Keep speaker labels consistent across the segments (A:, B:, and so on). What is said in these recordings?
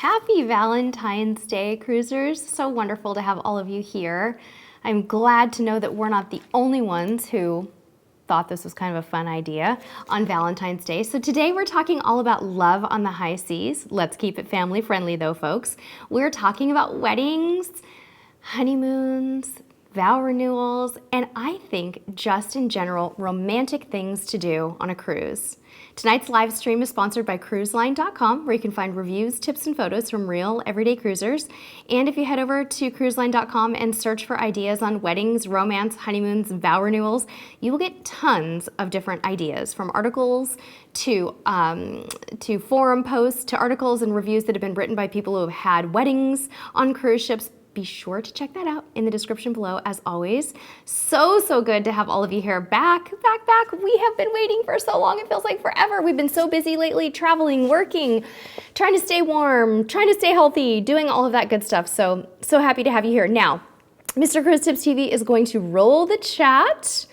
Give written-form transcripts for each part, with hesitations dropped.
A: Happy Valentine's Day, cruisers. So wonderful to have all of you here. I'm glad to know that we're not the only ones who thought this was kind of a fun idea on Valentine's Day. So today we're talking all about love on the high seas. Let's keep it family friendly though, folks. We're talking about weddings, honeymoons, vow renewals, and I think just in general, romantic things to do on a cruise. Tonight's live stream is sponsored by cruiseline.com, where you can find reviews, tips, and photos from real everyday cruisers. And if you head over to cruiseline.com and search for ideas on weddings, romance, honeymoons, and vow renewals, you will get tons of different ideas, from articles to forum posts to articles and reviews that have been written by people who have had weddings on cruise ships. Be sure to check that out in the description below, as always. So good to have all of you here back. We have been waiting for so long. It feels like forever. We've been so busy lately, traveling, working, trying to stay warm, trying to stay healthy, doing all of that good stuff. So happy to have you here. Now, Mr. Cruise Tips TV is going to roll the chat.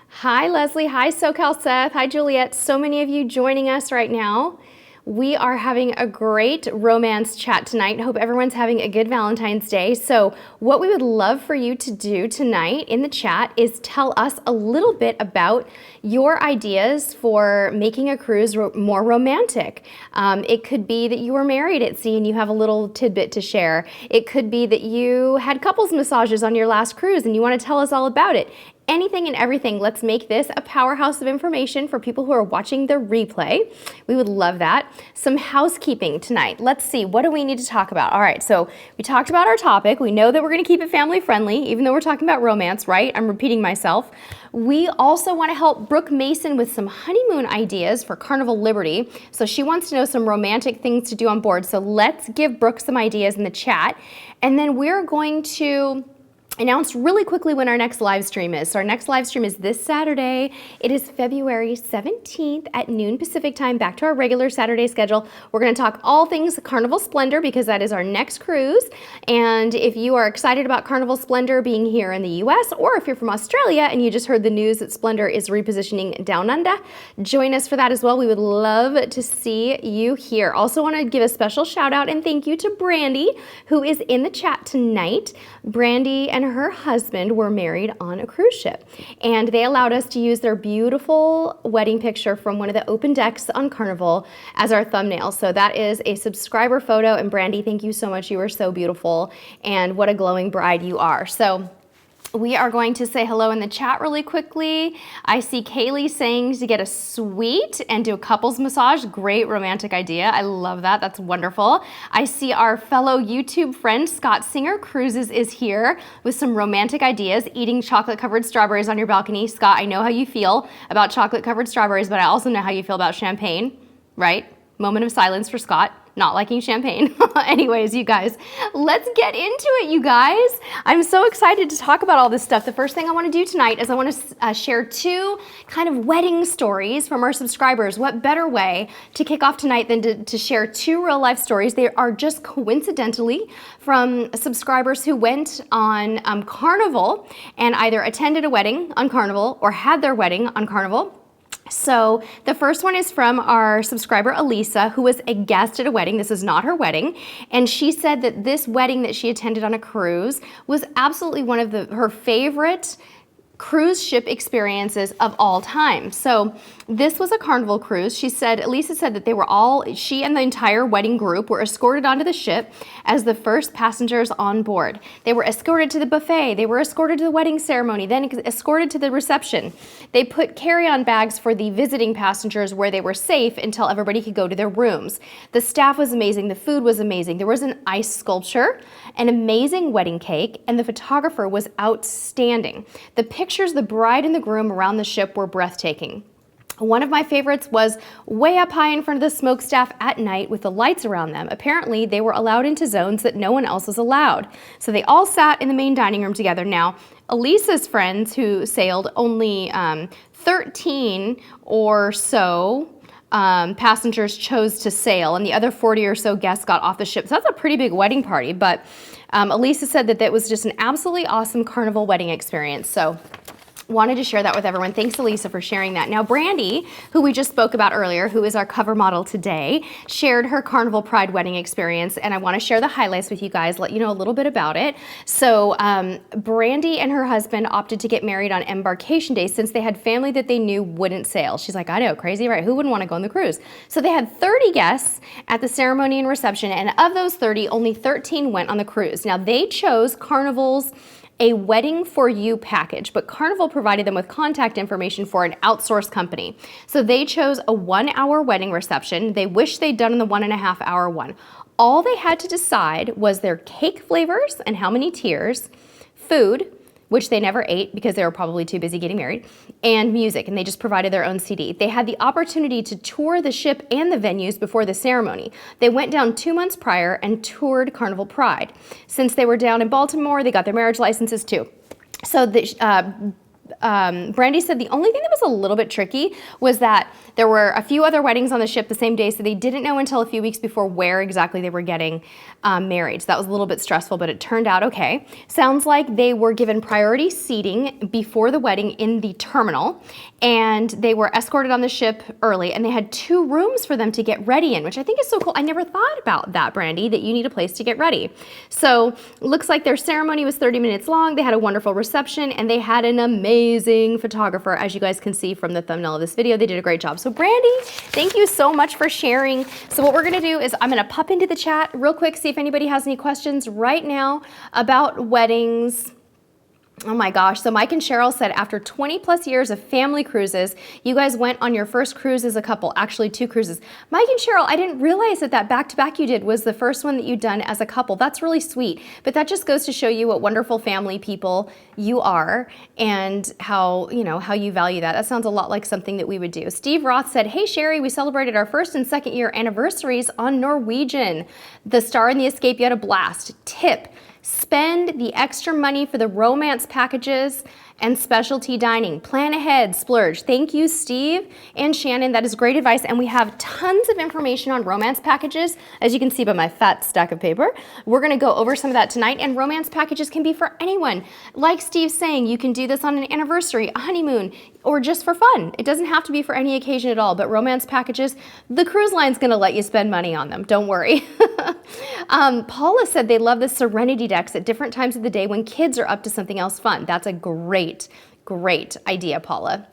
A: Hi, Leslie. Hi, SoCal Seth. Hi, Juliet. So many of you joining us right now. We are having a great romance chat tonight. Hope everyone's having a good Valentine's Day. So what we would love for you to do tonight in the chat is tell us a little bit about your ideas for making a cruise more romantic. It could be that you were married at sea and you have a little tidbit to share. It could be that you had couples massages on your last cruise and you want to tell us all about it. Anything and everything. Let's make this a powerhouse of information for people who are watching the replay. We would love that. Some housekeeping tonight. Let's see, what do we need to talk about? All right, so we talked about our topic. We know that we're going to keep it family friendly, even though we're talking about romance, right? I'm repeating myself. We also want to help Brooke Mason with some honeymoon ideas for Carnival Liberty. So she wants to know some romantic things to do on board. So let's give Brooke some ideas in the chat. And then we're going to announce really quickly when our next live stream is. So our next live stream is this Saturday. It is February 17th at noon Pacific time, back to our regular Saturday schedule. We're going to talk all things Carnival Splendor because that is our next cruise. And if you are excited about Carnival Splendor being here in the US, or if you're from Australia and you just heard the news that Splendor is repositioning down under, join us for that as well. We would love to see you here. Also want to give a special shout out and thank you to Brandy, who is in the chat tonight. Brandy and her husband were married on a cruise ship, and they allowed us to use their beautiful wedding picture from one of the open decks on Carnival as our thumbnail. So that is a subscriber photo, and Brandy, thank you so much. You are so beautiful, and what a glowing bride you are. So we are going to say hello in the chat really quickly. I see Kaylee saying to get a suite and do a couples massage. Great romantic idea. I love that. That's wonderful. I see our fellow YouTube friend Scott Singer Cruises is here with some romantic ideas. Eating chocolate-covered strawberries on your balcony. Scott, I know how you feel about chocolate-covered strawberries, but I also know how you feel about champagne, right? Moment of silence for Scott. Not liking champagne. Anyways, you guys, let's get into it, you guys. I'm so excited to talk about all this stuff. The first thing I want to do tonight is I want to share two kind of wedding stories from our subscribers. What better way to kick off tonight than to share two real life stories? They are just coincidentally from subscribers who went on Carnival and either attended a wedding on Carnival or had their wedding on Carnival. So the first one is from our subscriber Elisa, who was a guest at a wedding. This is not her wedding. And she said that this wedding that she attended on a cruise was absolutely one of her favorite cruise ship experiences of all time. So this was a Carnival cruise. Elisa said that she and the entire wedding group were escorted onto the ship as the first passengers on board. They were escorted to the buffet. They were escorted to the wedding ceremony, then escorted to the reception. They put carry-on bags for the visiting passengers where they were safe until everybody could go to their rooms. The staff was amazing. The food was amazing. There was an ice sculpture, an amazing wedding cake, and the photographer was outstanding. The pictures of the bride and the groom around the ship were breathtaking. One of my favorites was way up high in front of the smokestack at night with the lights around them. Apparently, they were allowed into zones that no one else was allowed. So they all sat in the main dining room together. Now, Elisa's friends who sailed, only 13 or so passengers chose to sail, and the other 40 or so guests got off the ship. So that's a pretty big wedding party, but Elisa said that was just an absolutely awesome Carnival wedding experience. So wanted to share that with everyone. Thanks, Elisa, for sharing that. Now, Brandy, who we just spoke about earlier, who is our cover model today, shared her Carnival Pride wedding experience, and I want to share the highlights with you guys, let you know a little bit about it. So, Brandy and her husband opted to get married on embarkation day since they had family that they knew wouldn't sail. She's like, I know, crazy, right? Who wouldn't want to go on the cruise? So they had 30 guests at the ceremony and reception, and of those 30, only 13 went on the cruise. Now, they chose Carnival's a wedding for you package, but Carnival provided them with contact information for an outsourced company. So they chose a 1-hour wedding reception. They wished they'd done in the 1.5-hour one. All they had to decide was their cake flavors and how many tiers, food, which they never ate because they were probably too busy getting married, and music, and they just provided their own CD. They had the opportunity to tour the ship and the venues before the ceremony. They went down 2 months prior and toured Carnival Pride. Since they were down in Baltimore, they got their marriage licenses too. So Brandy said the only thing that was a little bit tricky was that there were a few other weddings on the ship the same day, so they didn't know until a few weeks before where exactly they were getting married. So that was a little bit stressful, but it turned out okay. Sounds like they were given priority seating before the wedding in the terminal, and they were escorted on the ship early, and they had 2 rooms for them to get ready in, which I think is so cool. I never thought about that, Brandy, that you need a place to get ready. So looks like their ceremony was 30 minutes long. They had a wonderful reception, and they had an amazing photographer, as you guys can see from the thumbnail of this video. They did a great job. So Brandy, thank you so much for sharing. So what we're gonna do is I'm gonna pop into the chat real quick, see if anybody has any questions right now about weddings. Oh my gosh, so Mike and Cheryl said after 20 plus years of family cruises, you guys went on your first cruise as a couple, actually 2 cruises. Mike and Cheryl, I didn't realize that that back-to-back you did was the first one that you'd done as a couple. That's really sweet, but that just goes to show you what wonderful family people you are and how, you know, how you value that. That sounds a lot like something that we would do. Steve Roth said, hey Sherry, we celebrated our 1st and 2nd year anniversaries on Norwegian. The Star and the Escape, you had a blast. Tip. Spend the extra money for the romance packages and specialty dining. Plan ahead, splurge. Thank you, Steve and Shannon. That is great advice. And we have tons of information on romance packages, as you can see by my fat stack of paper. We're gonna go over some of that tonight, and romance packages can be for anyone. Like Steve's saying, you can do this on an anniversary, a honeymoon, or just for fun. It doesn't have to be for any occasion at all, but romance packages, the cruise line's gonna let you spend money on them, don't worry. Paula said they love the Serenity decks at different times of the day when kids are up to something else fun. That's a great idea, Paula.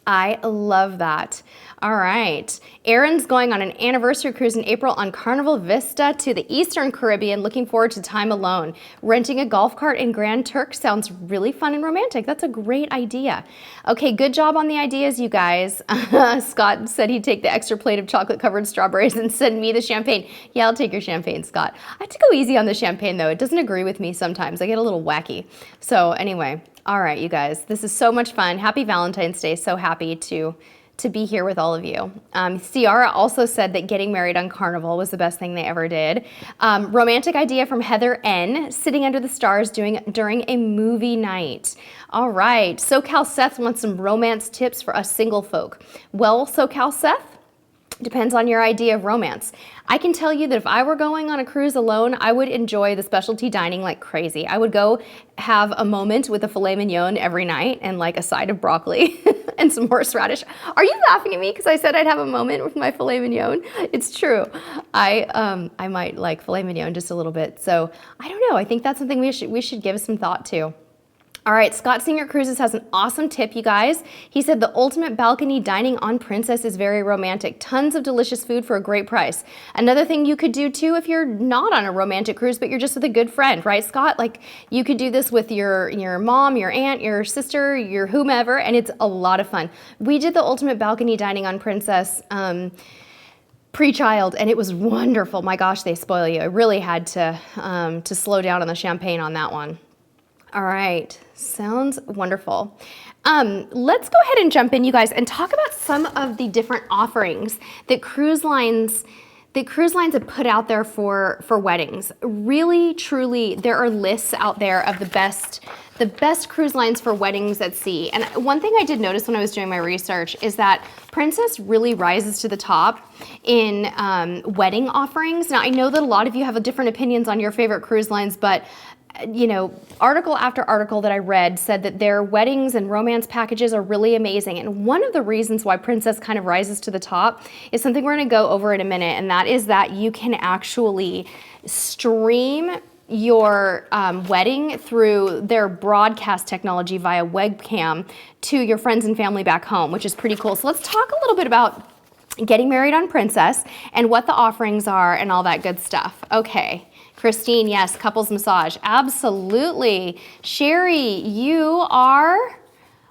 A: I love that. All right. Erin's going on an anniversary cruise in April on Carnival Vista to the Eastern Caribbean. Looking forward to time alone. Renting a golf cart in Grand Turk sounds really fun and romantic. That's a great idea. Okay, good job on the ideas, you guys. Scott said he'd take the extra plate of chocolate-covered strawberries and send me the champagne. Yeah, I'll take your champagne, Scott. I have to go easy on the champagne, though. It doesn't agree with me sometimes. I get a little wacky. So anyway, all right, you guys. This is so much fun. Happy Valentine's Day. So happy to be here with all of you. Ciara also said that getting married on Carnival was the best thing they ever did. Romantic idea from Heather N, sitting under the stars during a movie night. All right, SoCal Seth wants some romance tips for us single folk. Well, SoCal Seth, depends on your idea of romance. I can tell you that if I were going on a cruise alone, I would enjoy the specialty dining like crazy. I would go have a moment with a filet mignon every night and like a side of broccoli and some horseradish. Are you laughing at me because I said I'd have a moment with my filet mignon? It's true. I might like filet mignon just a little bit. So I don't know. I think that's something we should give some thought to. All right, Scott Singer Cruises has an awesome tip, you guys. He said the ultimate balcony dining on Princess is very romantic. Tons of delicious food for a great price. Another thing you could do too if you're not on a romantic cruise, but you're just with a good friend, right, Scott? Like you could do this with your mom, your aunt, your sister, your whomever, and it's a lot of fun. We did the ultimate balcony dining on Princess pre-child, and it was wonderful. My gosh, they spoil you. I really had to slow down on the champagne on that one. All right, sounds wonderful. Let's go ahead and jump in, you guys, and talk about some of the different offerings that cruise lines have put out there for weddings. Really, truly, there are lists out there of the best cruise lines for weddings at sea. And one thing I did notice when I was doing my research is that Princess really rises to the top in wedding offerings. Now, I know that a lot of you have different opinions on your favorite cruise lines, but you know, article after article that I read said that their weddings and romance packages are really amazing. And one of the reasons why Princess kind of rises to the top is something we're going to go over in a minute, and that is that you can actually stream your wedding through their broadcast technology via webcam to your friends and family back home, which is pretty cool. So let's talk a little bit about getting married on Princess and what the offerings are and all that good stuff. Okay. Christine, yes, couples massage. Absolutely. Sherry, you are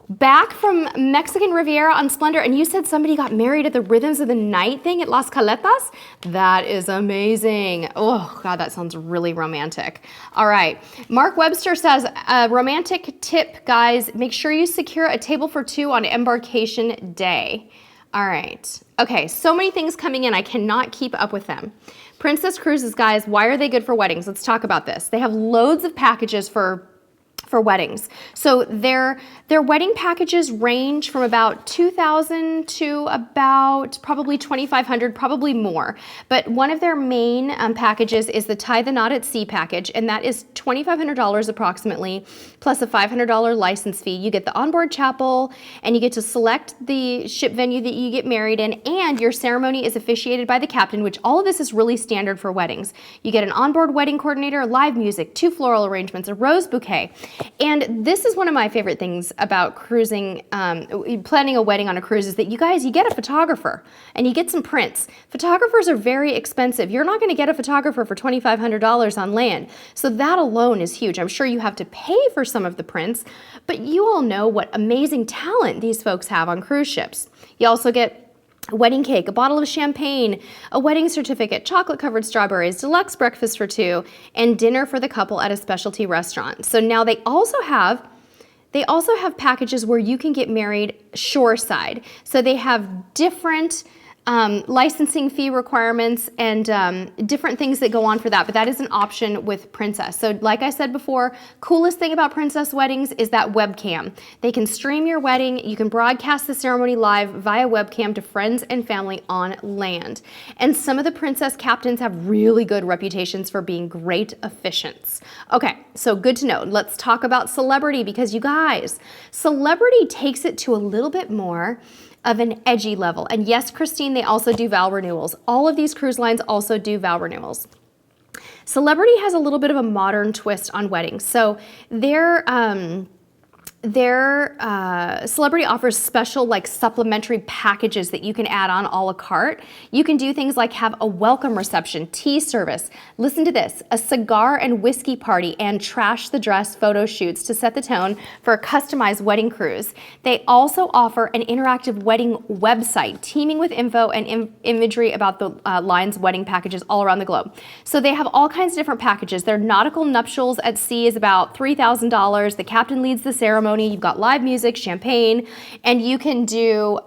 A: back from Mexican Riviera on Splendor, and you said somebody got married at the Rhythms of the Night thing at Las Caletas? That is amazing. Oh, God, that sounds really romantic. All right. Mark Webster says, romantic tip, guys, make sure you secure a table for two on embarkation day. All right. Okay, so many things coming in. I cannot keep up with them. Princess Cruises, guys, why are they good for weddings? Let's talk about this. They have loads of packages for weddings. So their wedding packages range from about $2,000 to about probably $2,500, probably more. But one of their main packages is the Tie the Knot at Sea package, and that is $2,500 approximately, plus a $500 license fee. You get the onboard chapel, and you get to select the ship venue that you get married in, and your ceremony is officiated by the captain, which all of this is really standard for weddings. You get an onboard wedding coordinator, live music, 2 floral arrangements, a rose bouquet. And this is one of my favorite things about cruising, planning a wedding on a cruise, is that you get a photographer and you get some prints. Photographers are very expensive. You're not going to get a photographer for $2,500 on land. So that alone is huge. I'm sure you have to pay for some of the prints, but you all know what amazing talent these folks have on cruise ships. You also get a wedding cake, a bottle of champagne, a wedding certificate, chocolate-covered strawberries, deluxe breakfast for two, and dinner for the couple at a specialty restaurant. So now they also have packages where you can get married shoreside. So they have different licensing fee requirements and different things that go on for that, but that is an option with Princess. So like I said before, coolest thing about Princess weddings is that webcam. They can stream your wedding, you can broadcast the ceremony live via webcam to friends and family on land. And some of the Princess captains have really good reputations for being great officiants. Okay, so good to know. Let's talk about celebrity, because you guys, celebrity takes it to a little bit more of an edgy level. And yes, Christine, they also do vow renewals. All of these cruise lines also do vow renewals. Celebrity has a little bit of a modern twist on weddings. So their Celebrity offers special like supplementary packages that you can add on a la carte. You can do things like have a welcome reception, tea service, listen to this, a cigar and whiskey party, and trash the dress photo shoots to set the tone for a customized wedding cruise. They also offer an interactive wedding website teeming with info and imagery about the line's wedding packages all around the globe. So they have all kinds of different packages. Their nautical nuptials at sea is about $3,000. The captain leads the ceremony. You've got live music, champagne, and you can do,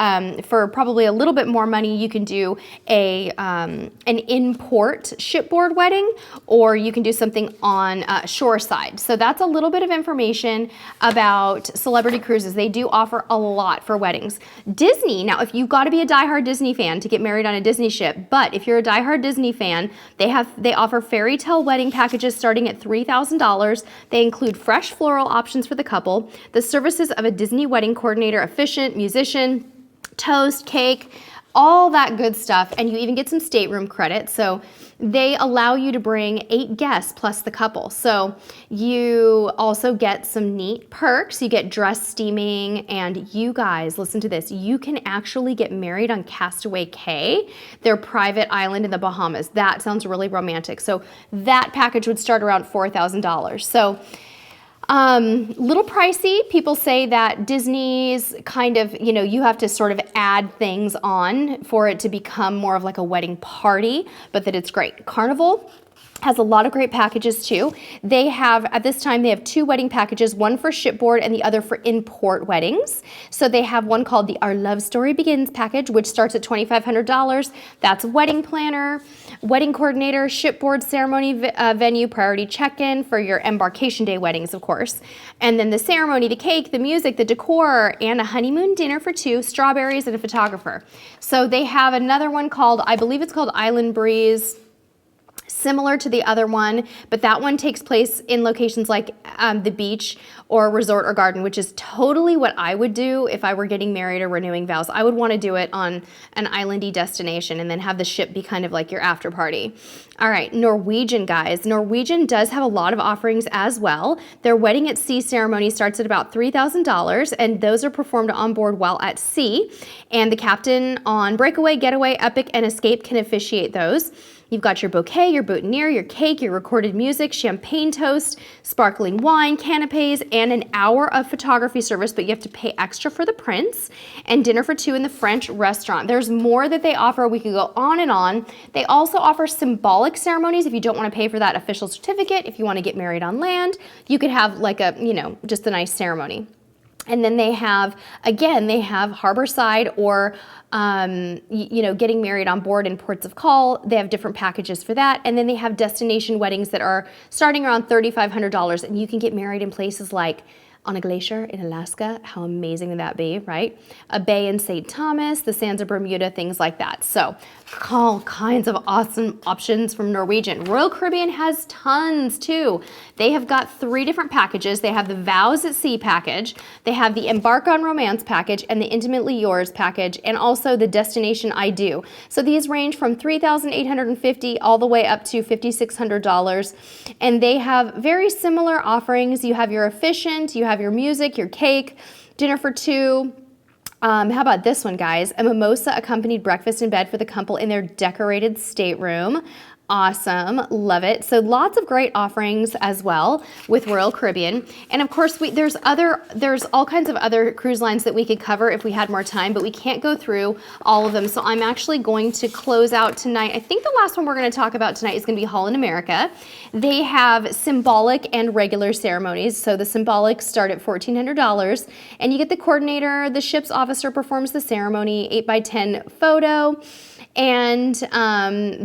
A: for probably a little bit more money, you can do an in-port shipboard wedding, or you can do something on shoreside. So that's a little bit of information about Celebrity Cruises. They do offer a lot for weddings. Disney, now if you've got to be a diehard Disney fan to get married on a Disney ship, but if you're a diehard Disney fan, they offer fairy tale wedding packages starting at $3,000. They include fresh floral options for the couple, the services of a Disney wedding coordinator, officiant, musician, toast, cake, all that good stuff, and you even get some stateroom credit. So they allow you to bring 8 guests plus the couple. So you also get some neat perks. You get dress steaming, and you guys, listen to this, you can actually get married on Castaway Cay, their private island in the Bahamas. That sounds really romantic. So that package would start around $4,000. So little pricey. People say that Disney's kind of, you have to sort of add things on for it to become more of like a wedding party, but that it's great. Carnival has a lot of great packages too. They have, at this time, they have 2 wedding packages, one for shipboard and the other for in-port weddings. So they have one called the Our Love Story Begins package, which starts at $2,500. That's wedding planner, wedding coordinator, shipboard ceremony venue, priority check-in for your embarkation day weddings, of course. And then the ceremony, the cake, the music, the decor, and a honeymoon dinner for 2, strawberries, and a photographer. So they have another one called, I believe it's called Island Breeze similar to the other one, but that one takes place in locations like the beach or resort or garden, which is totally what I would do if I were getting married or renewing vows. I would want to do it on an islandy destination and then have the ship be kind of like your after party. All right, Norwegian, guys. Norwegian does have a lot of offerings as well. Their wedding at sea ceremony starts at about $3,000, and those are performed on board while at sea. And the captain on breakaway, getaway, epic, and escape can officiate those. You've got your bouquet, your boutonniere, your cake, your recorded music, champagne toast, sparkling wine, canapes, and an hour of photography service, but you have to pay extra for the prints, and dinner for two in the French restaurant. There's more that they offer. We could go on and on. They also offer symbolic ceremonies if you don't want to pay for that official certificate. If you want to get married on land, you could have like a, just a nice ceremony. And then they have, again, they have harborside or, getting married on board in ports of call. They have different packages for that. And then they have destination weddings that are starting around $3,500. And you can get married in places like on a glacier in Alaska. How amazing would that be, right? A bay in St. Thomas, the sands of Bermuda, things like that. So all kinds of awesome options from Norwegian. Royal Caribbean has tons too. They have got 3 different packages. They have the Vows at Sea package, they have the Embark on Romance package, and the Intimately Yours package, and also the Destination I Do. So these range from $3,850 all the way up to $5,600. And they have very similar offerings. You have your efficient, you have your music, your cake, dinner for two. How about this one, guys? A mimosa accompanied breakfast in bed for the couple in their decorated stateroom. Awesome, love it. So lots of great offerings as well with Royal Caribbean. And of course, there's all kinds of other cruise lines that we could cover if we had more time, but we can't go through all of them. So I'm actually going to close out tonight. I think the last one we're gonna talk about tonight is gonna be Holland America. They have symbolic and regular ceremonies. So the symbolic start at $1,400, and you get the coordinator, the ship's officer performs the ceremony, 8x10 photo, and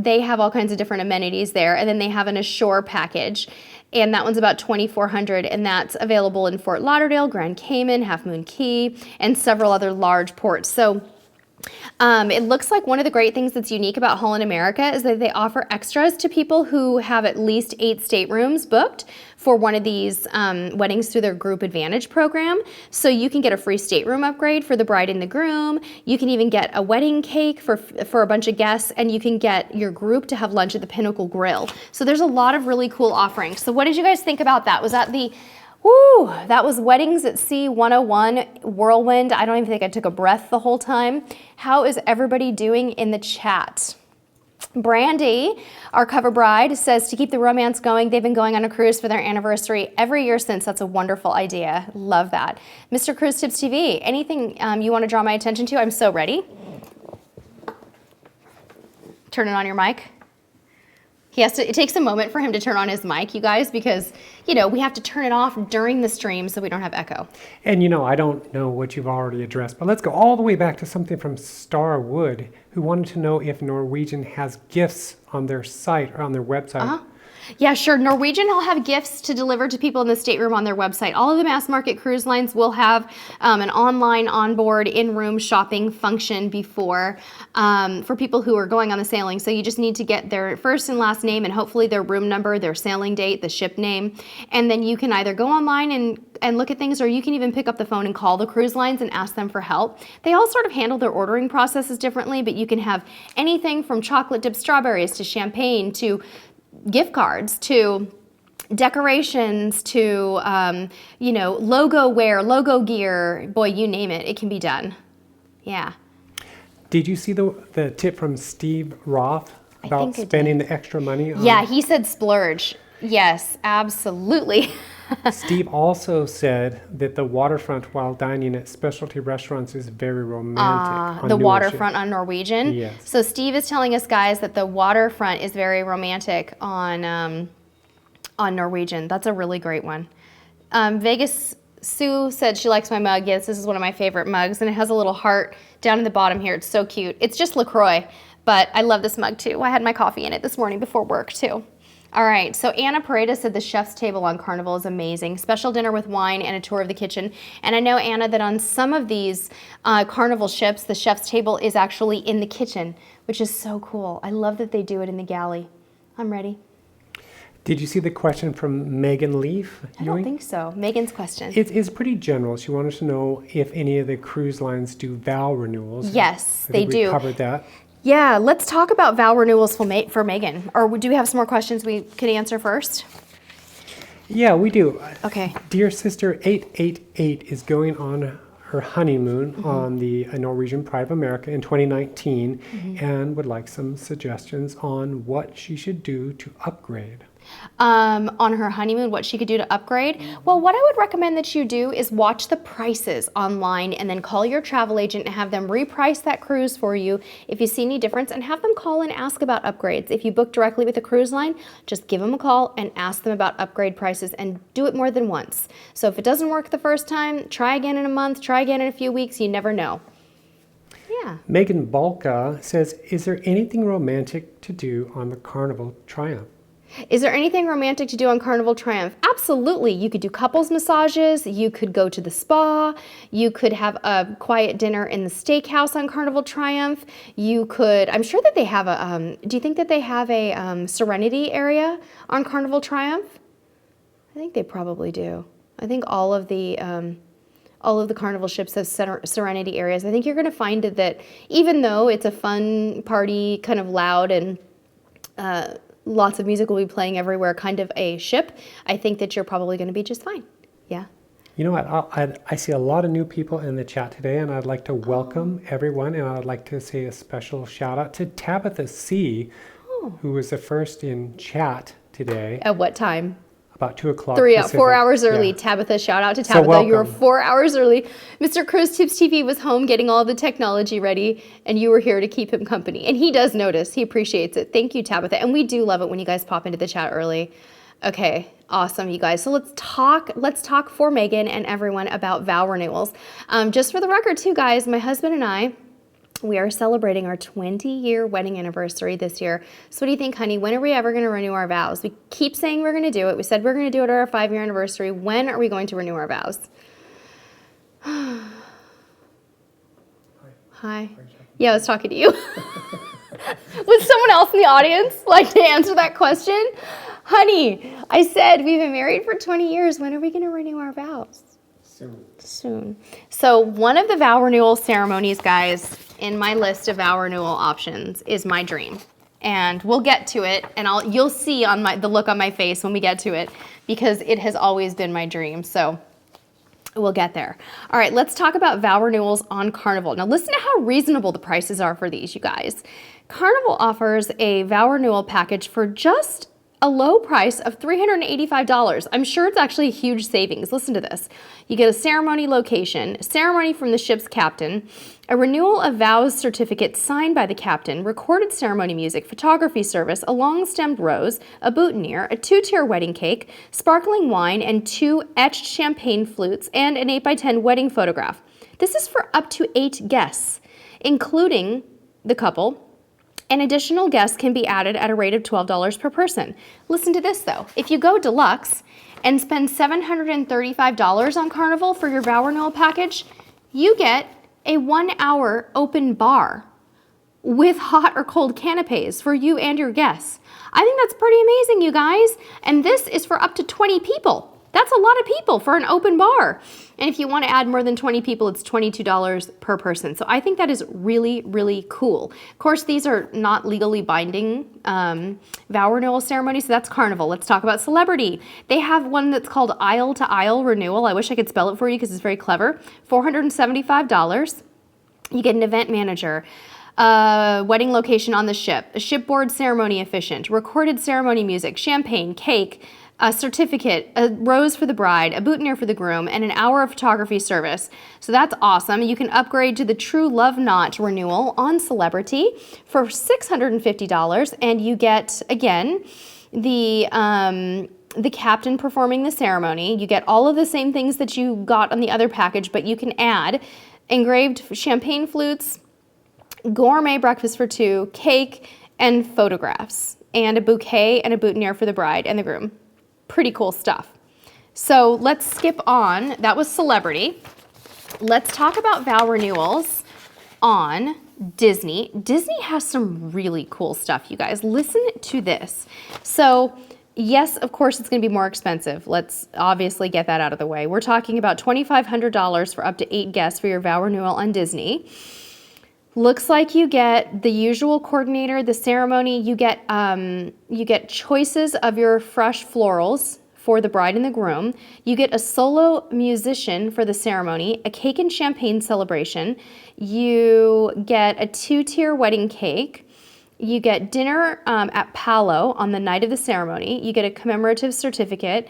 A: they have all kinds of different amenities there. And then they have an ashore package, and that one's about $2,400, and that's available in Fort Lauderdale, Grand Cayman, Half Moon Cay, and several other large ports. So it looks like one of the great things that's unique about Holland America is that they offer extras to people who have at least 8 staterooms booked for one of these weddings through their Group Advantage program. So you can get a free stateroom upgrade for the bride and the groom. You can even get a wedding cake for a bunch of guests, and you can get your group to have lunch at the Pinnacle Grill. So there's a lot of really cool offerings. So what did you guys think about that? Was that that was Weddings at Sea 101 Whirlwind. I don't even think I took a breath the whole time. How is everybody doing in the chat? Brandy, our cover bride, says to keep the romance going, they've been going on a cruise for their anniversary every year since. That's a wonderful idea. Love that. Mr. Cruise Tips TV, anything you want to draw my attention to? I'm so ready. Turn it on your mic. It takes a moment for him to turn on his mic, you guys, because, we have to turn it off during the stream so we don't have echo.
B: And, I don't know what you've already addressed, but let's go all the way back to something from Starwood, who wanted to know if Norwegian has gifts on their site or on their website.
A: Yeah, sure. Norwegian will have gifts to deliver to people in the stateroom on their website. All of the mass market cruise lines will have an online, onboard, in-room shopping function before for people who are going on the sailing. So you just need to get their first and last name and hopefully their room number, their sailing date, the ship name. And then you can either go online and look at things, or you can even pick up the phone and call the cruise lines and ask them for help. They all sort of handle their ordering processes differently, but you can have anything from chocolate dipped strawberries to champagne to gift cards to decorations to, logo wear, logo gear. Boy, you name it, it can be done. Yeah.
B: Did you see the tip from Steve Roth about spending the extra money?
A: Yeah, he said splurge. Yes, absolutely.
B: Steve also said that the waterfront while dining at specialty restaurants is very romantic.
A: The waterfront on Norwegian?
B: Yes.
A: So Steve is telling us, guys, that the waterfront is very romantic on Norwegian. That's a really great one. Vegas Sue said she likes my mug. Yes, this is one of my favorite mugs, and it has a little heart down in the bottom here. It's so cute. It's just LaCroix, but I love this mug too. I had my coffee in it this morning before work too. All right, so Anna Paredes said the chef's table on Carnival is amazing. Special dinner with wine and a tour of the kitchen. And I know, Anna, that on some of these Carnival ships, the chef's table is actually in the kitchen, which is so cool. I love that they do it in the galley. I'm ready.
B: Did you see the question from Megan Leaf?
A: I don't think so. Megan's question.
B: It's pretty general. She wanted to know if any of the cruise lines do vow renewals.
A: Yes,
B: I
A: they
B: think we
A: do.
B: covered that.
A: Yeah, let's talk about vow renewals for Megan. Or do we have some more questions we could answer first?
B: Yeah, we do.
A: Okay.
B: Dear Sister 888 is going on her honeymoon on the Norwegian Pride of America in 2019 and would like some suggestions on what she should do to upgrade.
A: On her honeymoon, what she could do to upgrade. Well, what I would recommend that you do is watch the prices online and then call your travel agent and have them reprice that cruise for you if you see any difference, and have them call and ask about upgrades. If you book directly with the cruise line, just give them a call and ask them about upgrade prices, and do it more than once. So if it doesn't work the first time, try again in a month, try again in a few weeks, you never know. Yeah.
B: Megan Balka says, is there anything romantic to do on the Carnival Triumph?
A: Is there anything romantic to do on Carnival Triumph? Absolutely. You could do couples massages. You could go to the spa. You could have a quiet dinner in the steakhouse on Carnival Triumph. You could, I'm sure that they have a, do you think that they have a Serenity area on Carnival Triumph? I think they probably do. I think all of the Carnival ships have Serenity areas. I think you're going to find that even though it's a fun party, kind of loud and lots of music will be playing everywhere, kind of a ship, I think that you're probably going to be just fine. Yeah.
B: You know what? I see a lot of new people in the chat today, and I'd like to welcome everyone, and I'd like to say a special shout out to Tabitha C., who was the first in chat today.
A: At what time?
B: About 2 o'clock.
A: 4 hours early.
B: Yeah.
A: Tabitha, shout out to Tabitha. You were 4 hours early. Mr. Cruise Tips TV was home getting all the technology ready, and you were here to keep him company. And he does notice. He appreciates it. Thank you, Tabitha. And we do love it when you guys pop into the chat early. Okay, awesome, you guys. So let's talk for Megan and everyone about vow renewals. Just for the record, too, guys, my husband and I, we are celebrating our 20-year wedding anniversary this year. So what do you think, honey? When are we ever going to renew our vows? We keep saying we're going to do it. We said we're going to do it at our 5-year anniversary. When are we going to renew our vows? Hi. Yeah, I was talking to you. Would someone else in the audience like to answer that question? Honey, I said we've been married for 20 years. When are we going to renew our vows? Soon. So one of the vow renewal ceremonies, guys, in my list of vow renewal options is my dream. And we'll get to it, and you'll see on the look on my face when we get to it, because it has always been my dream. So we'll get there. All right, let's talk about vow renewals on Carnival. Now listen to how reasonable the prices are for these, you guys. Carnival offers a vow renewal package for just a low price of $385. I'm sure it's actually a huge savings. Listen to this. You get a ceremony location, ceremony from the ship's captain, a renewal of vows certificate signed by the captain, recorded ceremony music, photography service, a long-stemmed rose, a boutonniere, a 2-tier wedding cake, sparkling wine, and 2 etched champagne flutes, and an 8x10 wedding photograph. This is for up to 8 guests, including the couple. An additional guest can be added at a rate of $12 per person. Listen to this, though. If you go deluxe and spend $735 on Carnival for your vow renewal package, you get a 1-hour open bar with hot or cold canapes for you and your guests. I think that's pretty amazing, you guys. And this is for up to 20 people. That's a lot of people for an open bar. And if you want to add more than 20 people, it's $22 per person. So I think that is really, really cool. Of course, these are not legally binding vow renewal ceremonies, so that's Carnival. Let's talk about Celebrity. They have one that's called Aisle to Aisle Renewal. I wish I could spell it for you because it's very clever. $475. You get an event manager, wedding location on the ship, a shipboard ceremony officiant, recorded ceremony music, champagne, cake, a certificate, a rose for the bride, a boutonniere for the groom, and an hour of photography service. So that's awesome. You can upgrade to the True Love Knot renewal on Celebrity for $650, and you get, again, the captain performing the ceremony. You get all of the same things that you got on the other package, but you can add engraved champagne flutes, gourmet breakfast for 2, cake, and photographs, and a bouquet and a boutonniere for the bride and the groom. Pretty cool stuff. So let's skip on. That was Celebrity. Let's talk about vow renewals on Disney. Disney has some really cool stuff, you guys. Listen to this. So, yes, of course, it's going to be more expensive. Let's obviously get that out of the way. We're talking about $2,500 for up to 8 guests for your vow renewal on Disney. Looks like you get the usual coordinator, the ceremony. You get choices of your fresh florals for the bride and the groom. You get a solo musician for the ceremony, a cake and champagne celebration. You get a 2-tier wedding cake. You get dinner at Palo on the night of the ceremony. You get a commemorative certificate.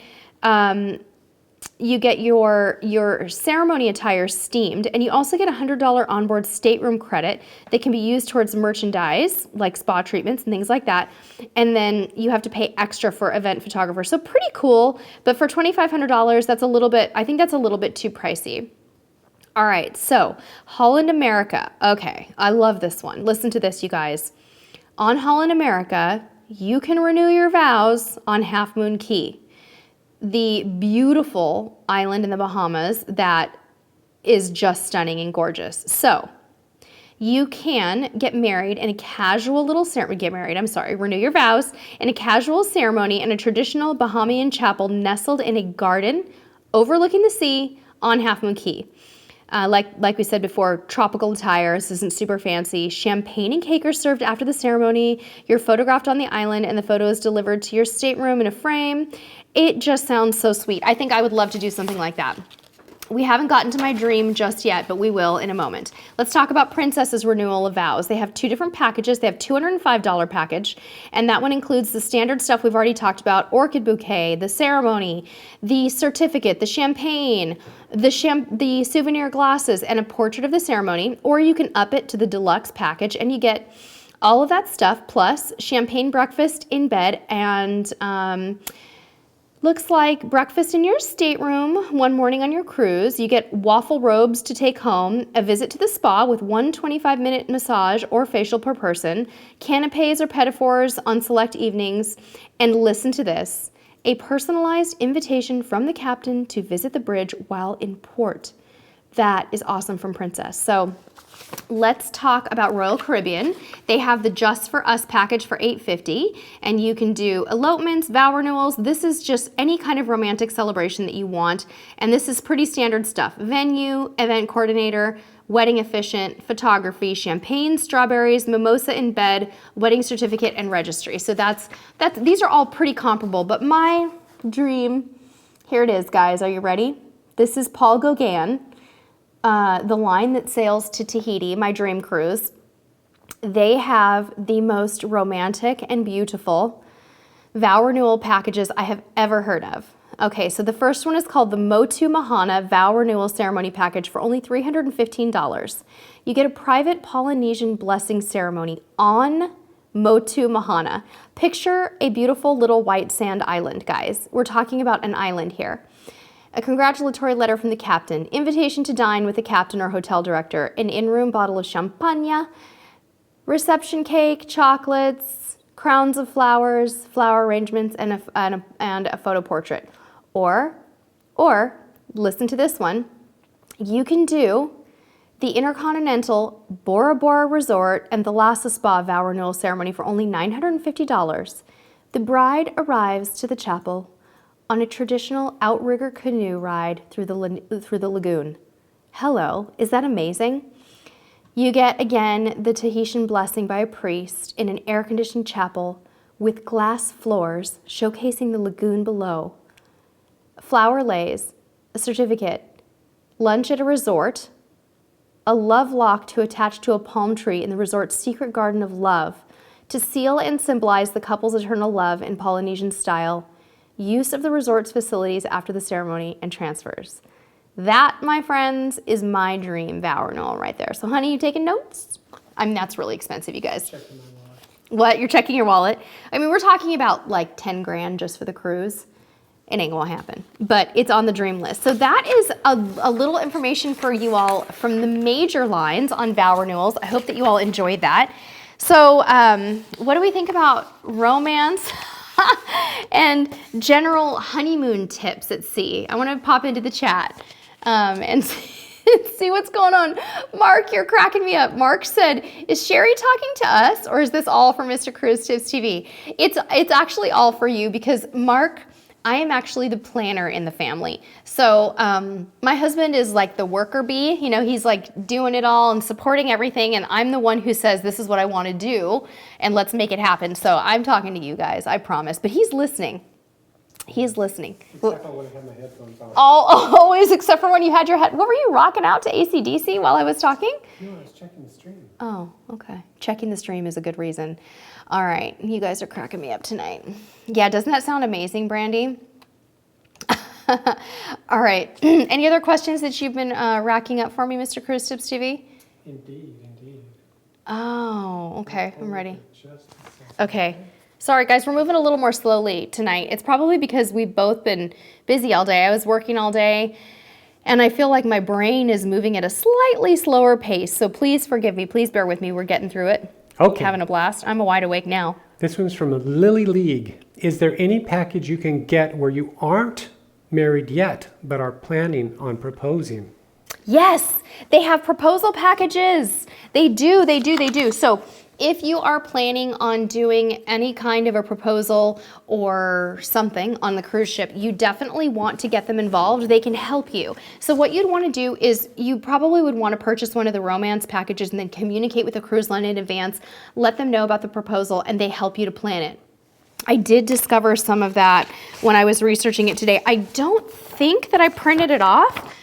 A: You get your ceremony attire steamed, and you also get a $100 onboard stateroom credit that can be used towards merchandise like spa treatments and things like that. And then you have to pay extra for event photographers. So pretty cool, but for $2,500, that's a little bit, I think that's a little bit too pricey. All right, so Holland America. Okay, I love this one. Listen to this, you guys. On Holland America, you can renew your vows on Half Moon Cay, the beautiful island in the Bahamas that is just stunning and gorgeous. So you can get married in a casual little ceremony, renew your vows in a casual ceremony in a traditional Bahamian chapel nestled in a garden overlooking the sea on Half Moon Cay. Like we said before, tropical attire. This isn't super fancy. Champagne and cake are served after the ceremony. You're photographed on the island, and the photo is delivered to your stateroom in a frame. It just sounds so sweet. I think I would love to do something like that. We haven't gotten to my dream just yet, but we will in a moment. Let's talk about Princess's Renewal of Vows. They have 2 different packages. They have $205 package, and that one includes the standard stuff we've already talked about: orchid bouquet, the ceremony, the certificate, the champagne, the souvenir glasses, and a portrait of the ceremony. Or you can up it to the deluxe package, and you get all of that stuff plus champagne breakfast in bed and looks like breakfast in your stateroom one morning on your cruise. You get waffle robes to take home, a visit to the spa with one 25-minute massage or facial per person, canapes or pedophores on select evenings, and listen to this, a personalized invitation from the captain to visit the bridge while in port. That is awesome from Princess. So let's talk about Royal Caribbean. They have the Just For Us package for $850, and you can do elopements, vow renewals. This is just any kind of romantic celebration that you want, and this is pretty standard stuff. Venue, event coordinator, wedding officiant, photography, champagne, strawberries, mimosa in bed, wedding certificate, and registry. So these are all pretty comparable, but my dream, here it is, guys. Are you ready? This is Paul Gauguin. The line that sails to Tahiti, my dream cruise. They have the most romantic and beautiful vow renewal packages I have ever heard of. Okay, so the first one is called the Motu Mahana Vow Renewal Ceremony Package for only $315. You get a private Polynesian blessing ceremony on Motu Mahana. Picture a beautiful little white sand island, guys. We're talking about an island here. A congratulatory letter from the captain, invitation to dine with the captain or hotel director, an in-room bottle of champagne, reception cake, chocolates, crowns of flowers, flower arrangements, and a photo portrait. Or, listen to this one, you can do the Intercontinental Bora Bora Resort and the Lhasa Spa vow renewal ceremony for only $950. The bride arrives to the chapel on a traditional outrigger canoe ride through the lagoon. Hello, is that amazing? You get, again, the Tahitian blessing by a priest in an air-conditioned chapel with glass floors showcasing the lagoon below. Flower lays, a certificate, lunch at a resort, a love lock to attach to a palm tree in the resort's secret garden of love to seal and symbolize the couple's eternal love in Polynesian style, use of the resort's facilities after the ceremony, and transfers. That, my friends, is my dream vow renewal right there. So, honey, you taking notes? I mean, that's really expensive, you guys.
B: Checking my wallet.
A: What? You're checking your wallet? I mean, we're talking about like 10 grand just for the cruise. It ain't gonna happen, but it's on the dream list. So that is a little information for you all from the major lines on vow renewals. I hope that you all enjoyed that. So what do we think about romance and general honeymoon tips at sea? I want to pop into the chat and See what's going on. Mark, you're cracking me up. Mark said, is Sherry talking to us or is this all for Mr. Cruise Tips TV? It's actually all for you because Mark, I am actually the planner in the family. So my husband is like the worker bee. You know, he's like doing it all and supporting everything. And I'm the one who says, this is what I want to do and let's make it happen. So I'm talking to you guys, I promise. But he's listening. He's listening.
B: Except when I have my headphones on.
A: Always, except for when you had your head. What were you rocking out to AC/DC while I was talking?
B: No, I was checking the stream.
A: Oh, okay. Checking the stream is a good reason. All right, you guys are cracking me up tonight. Yeah, doesn't that sound amazing, Brandy? All right. Any other questions that you've been racking up for me, Mr. Cruise Tips TV?
B: Indeed.
A: Oh, okay. I'm ready.
B: Just a second.
A: Okay. Sorry, guys, we're moving a little more slowly tonight. It's probably because we've both been busy all day. I was working all day, and I feel like my brain is moving at a slightly slower pace. So please forgive me. Please bear with me. We're getting through it.
B: Okay.
A: Having a blast. I'm wide awake now.
B: This one's from Lily League. Is there any package you can get where you aren't married yet, but are planning on proposing?
A: Yes, they have proposal packages. They do. So if you are planning on doing any kind of a proposal or something on the cruise ship, you definitely want to get them involved. They can help you. So what you'd want to do is you probably would want to purchase one of the romance packages and then communicate with the cruise line in advance, let them know about the proposal, and they help you to plan it. I did discover some of that when I was researching it today. I don't think that I printed it off,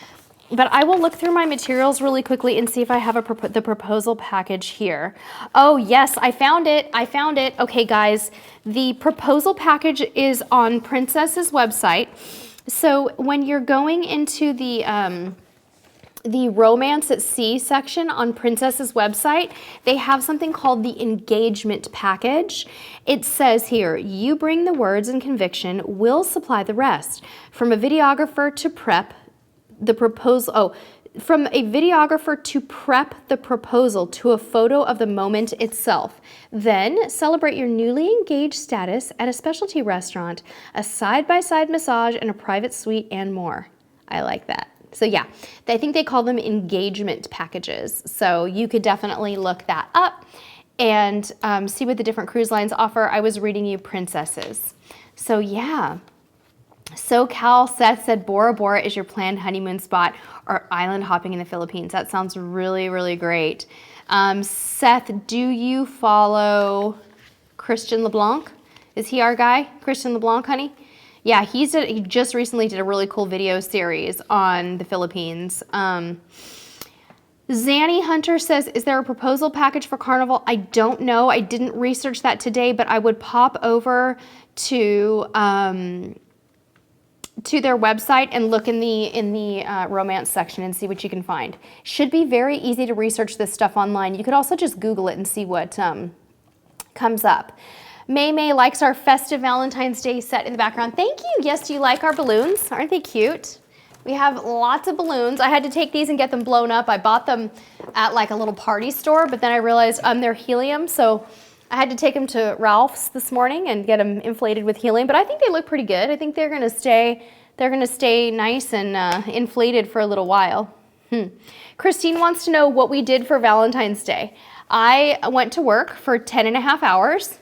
A: but I will look through my materials really quickly and see if I have the proposal package here. Oh yes, I found it. Okay guys, the proposal package is on Princess's website. So when you're going into the Romance at Sea section on Princess's website, they have something called the engagement package. It says here, you bring the words and conviction, we'll supply the rest. From a videographer to prep the proposal, from a videographer to prep the proposal to a photo of the moment itself. Then celebrate your newly engaged status at a specialty restaurant, a side-by-side massage and a private suite and more. I like that. So yeah, I think they call them engagement packages. So you could definitely look that up and see what the different cruise lines offer. I was reading you Princesses. So yeah. SoCal Seth said Bora Bora is your planned honeymoon spot or island hopping in the Philippines. That sounds really, really great. Seth, do you follow Christian LeBlanc? Is he our guy? Christian LeBlanc, honey? Yeah, he just recently did a really cool video series on the Philippines. Zanny Hunter says, is there a proposal package for Carnival? I don't know. I didn't research that today, but I would pop over to their website and look in the romance section and see what you can find. Should be very easy to research this stuff online. You could also just Google it and see what comes up. May May likes our festive Valentine's Day set in the background. Thank you. Yes, do you like our balloons? Aren't they cute? We have lots of balloons. I had to take these and get them blown up. I bought them at like a little party store, but then I realized they're helium, so I had to take them to Ralph's this morning and get them inflated with helium, but I think they look pretty good. I think they're gonna stay nice and inflated for a little while. Christine wants to know what we did for Valentine's Day. I went to work for 10.5 hours.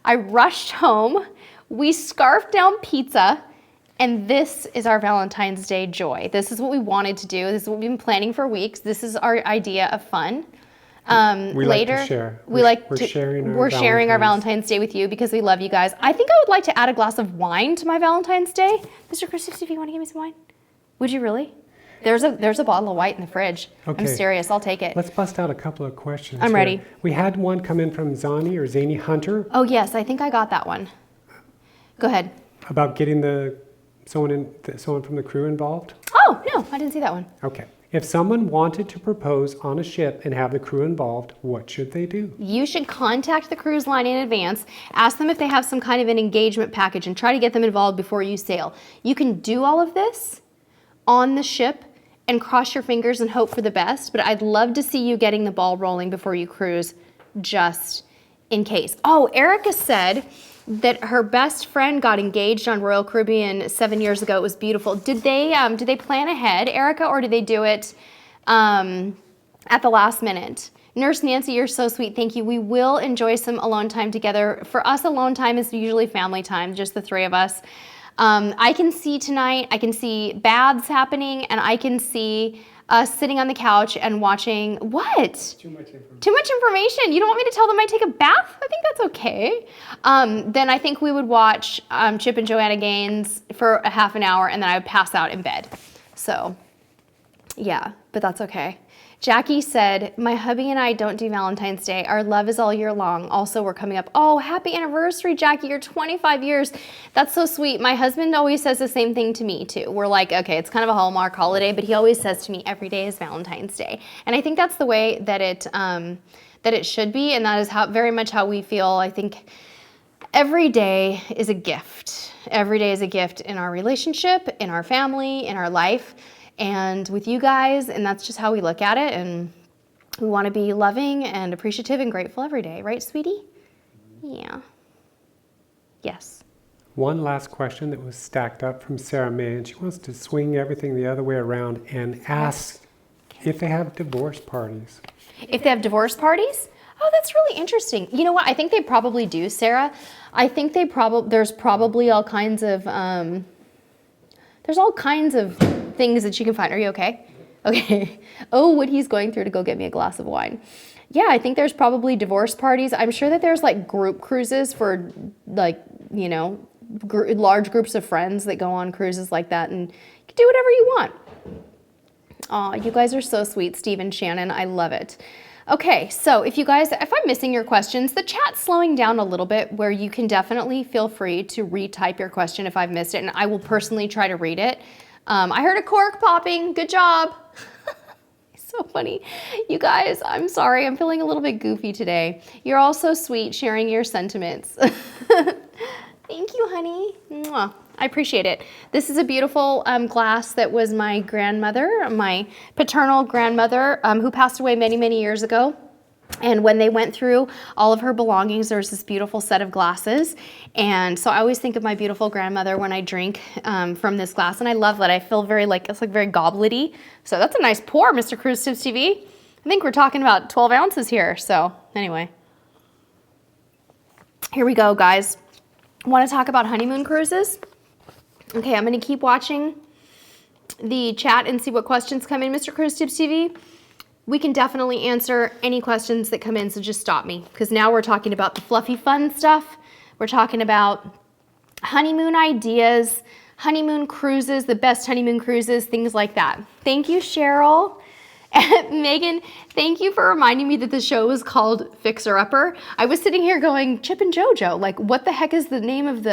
A: I rushed home. We scarfed down pizza, and this is our Valentine's Day joy. This is what we wanted to do. This is what we've been planning for weeks. This is our idea of fun.
B: We
A: later,
B: like to share.
A: We're sharing our Valentine's Day with you because we love you guys. I think I would like to add a glass of wine to my Valentine's Day. Mr. Christopher, if you want to give me some wine? Would you really? There's a bottle of white in the fridge. Okay. I'm serious. I'll take it.
B: Let's bust out a couple of questions.
A: I'm ready.
B: We had one come in from Zany Hunter.
A: Oh yes, I think I got that one. Go ahead.
B: About getting someone from the crew involved.
A: Oh no, I didn't see that one.
B: Okay. If someone wanted to propose on a ship and have the crew involved, what should they do?
A: You should contact the cruise line in advance, ask them if they have some kind of an engagement package, and try to get them involved before you sail. You can do all of this on the ship and cross your fingers and hope for the best, but I'd love to see you getting the ball rolling before you cruise, just in case. Oh, Erica said that her best friend got engaged on Royal Caribbean 7 years ago. It was beautiful. Did they plan ahead, Erica, or did they do it at the last minute. Nurse Nancy, you're so sweet. Thank you. We will enjoy some alone time together. For us, alone time is usually family time, just the three of us. I can see tonight, I can see baths happening, and I can see us sitting on the couch and watching, what?
B: Too much information.
A: Too much information. You don't want me to tell them I take a bath? I think that's okay. Then I think we would watch Chip and Joanna Gaines for a half an hour, and then I would pass out in bed. So, yeah, but that's okay. Jackie said, my hubby and I don't do Valentine's Day. Our love is all year long. Also, we're coming up. Oh, happy anniversary, Jackie. You're 25 years. That's so sweet. My husband always says the same thing to me, too. We're like, okay, it's kind of a Hallmark holiday, but he always says to me, every day is Valentine's Day. And I think that's the way that it should be, and that is very much how we feel. I think every day is a gift. Every day is a gift in our relationship, in our family, in our life, and with you guys, and that's just how we look at it, and we want to be loving and appreciative and grateful every day, right, sweetie? Yeah. Yes.
B: One last question that was stacked up from Sarah May, and she wants to swing everything the other way around and ask if they have divorce parties.
A: If they have divorce parties? Oh, that's really interesting. You know what? I think they probably do, Sarah. I think there's probably all kinds of things that you can find. Are you okay? Okay. Oh, what he's going through to go get me a glass of wine. Yeah, I think there's probably divorce parties. I'm sure that there's like group cruises for like, you know, large groups of friends that go on cruises like that, and you can do whatever you want. Aw, you guys are so sweet, Steve and Shannon. I love it. Okay, so if I'm missing your questions, the chat's slowing down a little bit, where you can definitely feel free to retype your question if I've missed it, and I will personally try to read it. I heard a cork popping. Good job. So funny. You guys, I'm sorry. I'm feeling a little bit goofy today. You're all so sweet sharing your sentiments. Thank you, honey. Mwah. I appreciate it. This is a beautiful glass that was my grandmother, my paternal grandmother, who passed away many, many years ago. And when they went through all of her belongings, there was this beautiful set of glasses. And so I always think of my beautiful grandmother when I drink from this glass. And I love that. I feel very it's like very goblet-y. So that's a nice pour, Mr. Cruise Tips TV. I think we're talking about 12 ounces here. So anyway, here we go, guys. Want to talk about honeymoon cruises? Okay, I'm going to keep watching the chat and see what questions come in, Mr. Cruise Tips TV. We can definitely answer any questions that come in, so just stop me, because now we're talking about the fluffy fun stuff. We're talking about honeymoon ideas, honeymoon cruises, the best honeymoon cruises, things like that. Thank you, Cheryl. And Megan, thank you for reminding me that the show was called Fixer Upper. I was sitting here going, Chip and JoJo, like what the heck is the name of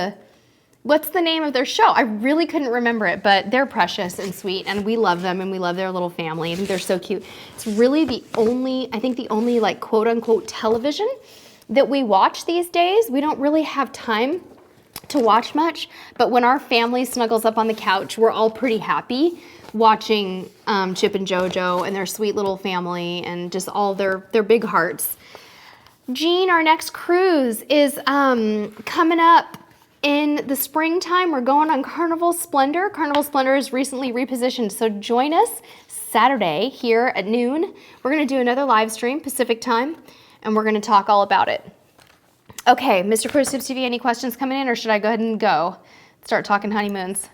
A: what's the name of their show? I really couldn't remember it, but they're precious and sweet, and we love them, and we love their little family. I think they're so cute. It's really the only like quote unquote television that we watch these days. We don't really have time to watch much, but when our family snuggles up on the couch, we're all pretty happy watching Chip and JoJo and their sweet little family and just all their big hearts. Jean, our next cruise is coming up in the springtime. We're going on Carnival Splendor. Carnival Splendor is recently repositioned, so join us Saturday here at noon. We're going to do another live stream, Pacific time, and we're going to talk all about it. Okay, Mr. Cruise Tips TV, any questions coming in, or should I go ahead and start talking honeymoons?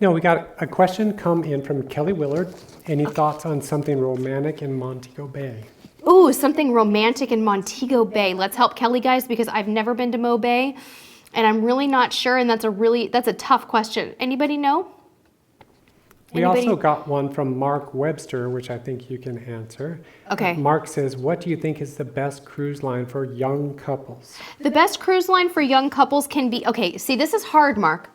B: No, we got a question come in from Kelly Willard. Any thoughts on something romantic in Montego Bay?
A: Ooh, something romantic in Montego Bay. Let's help Kelly, guys, because I've never been to Mo Bay. And I'm really not sure, and that's a tough question. Anybody know?
B: We also got one from Mark Webster, which I think you can answer.
A: Okay.
B: Mark says, what do you think is the best cruise line for young couples?
A: The best cruise line for young couples can be, okay, see, this is hard, Mark,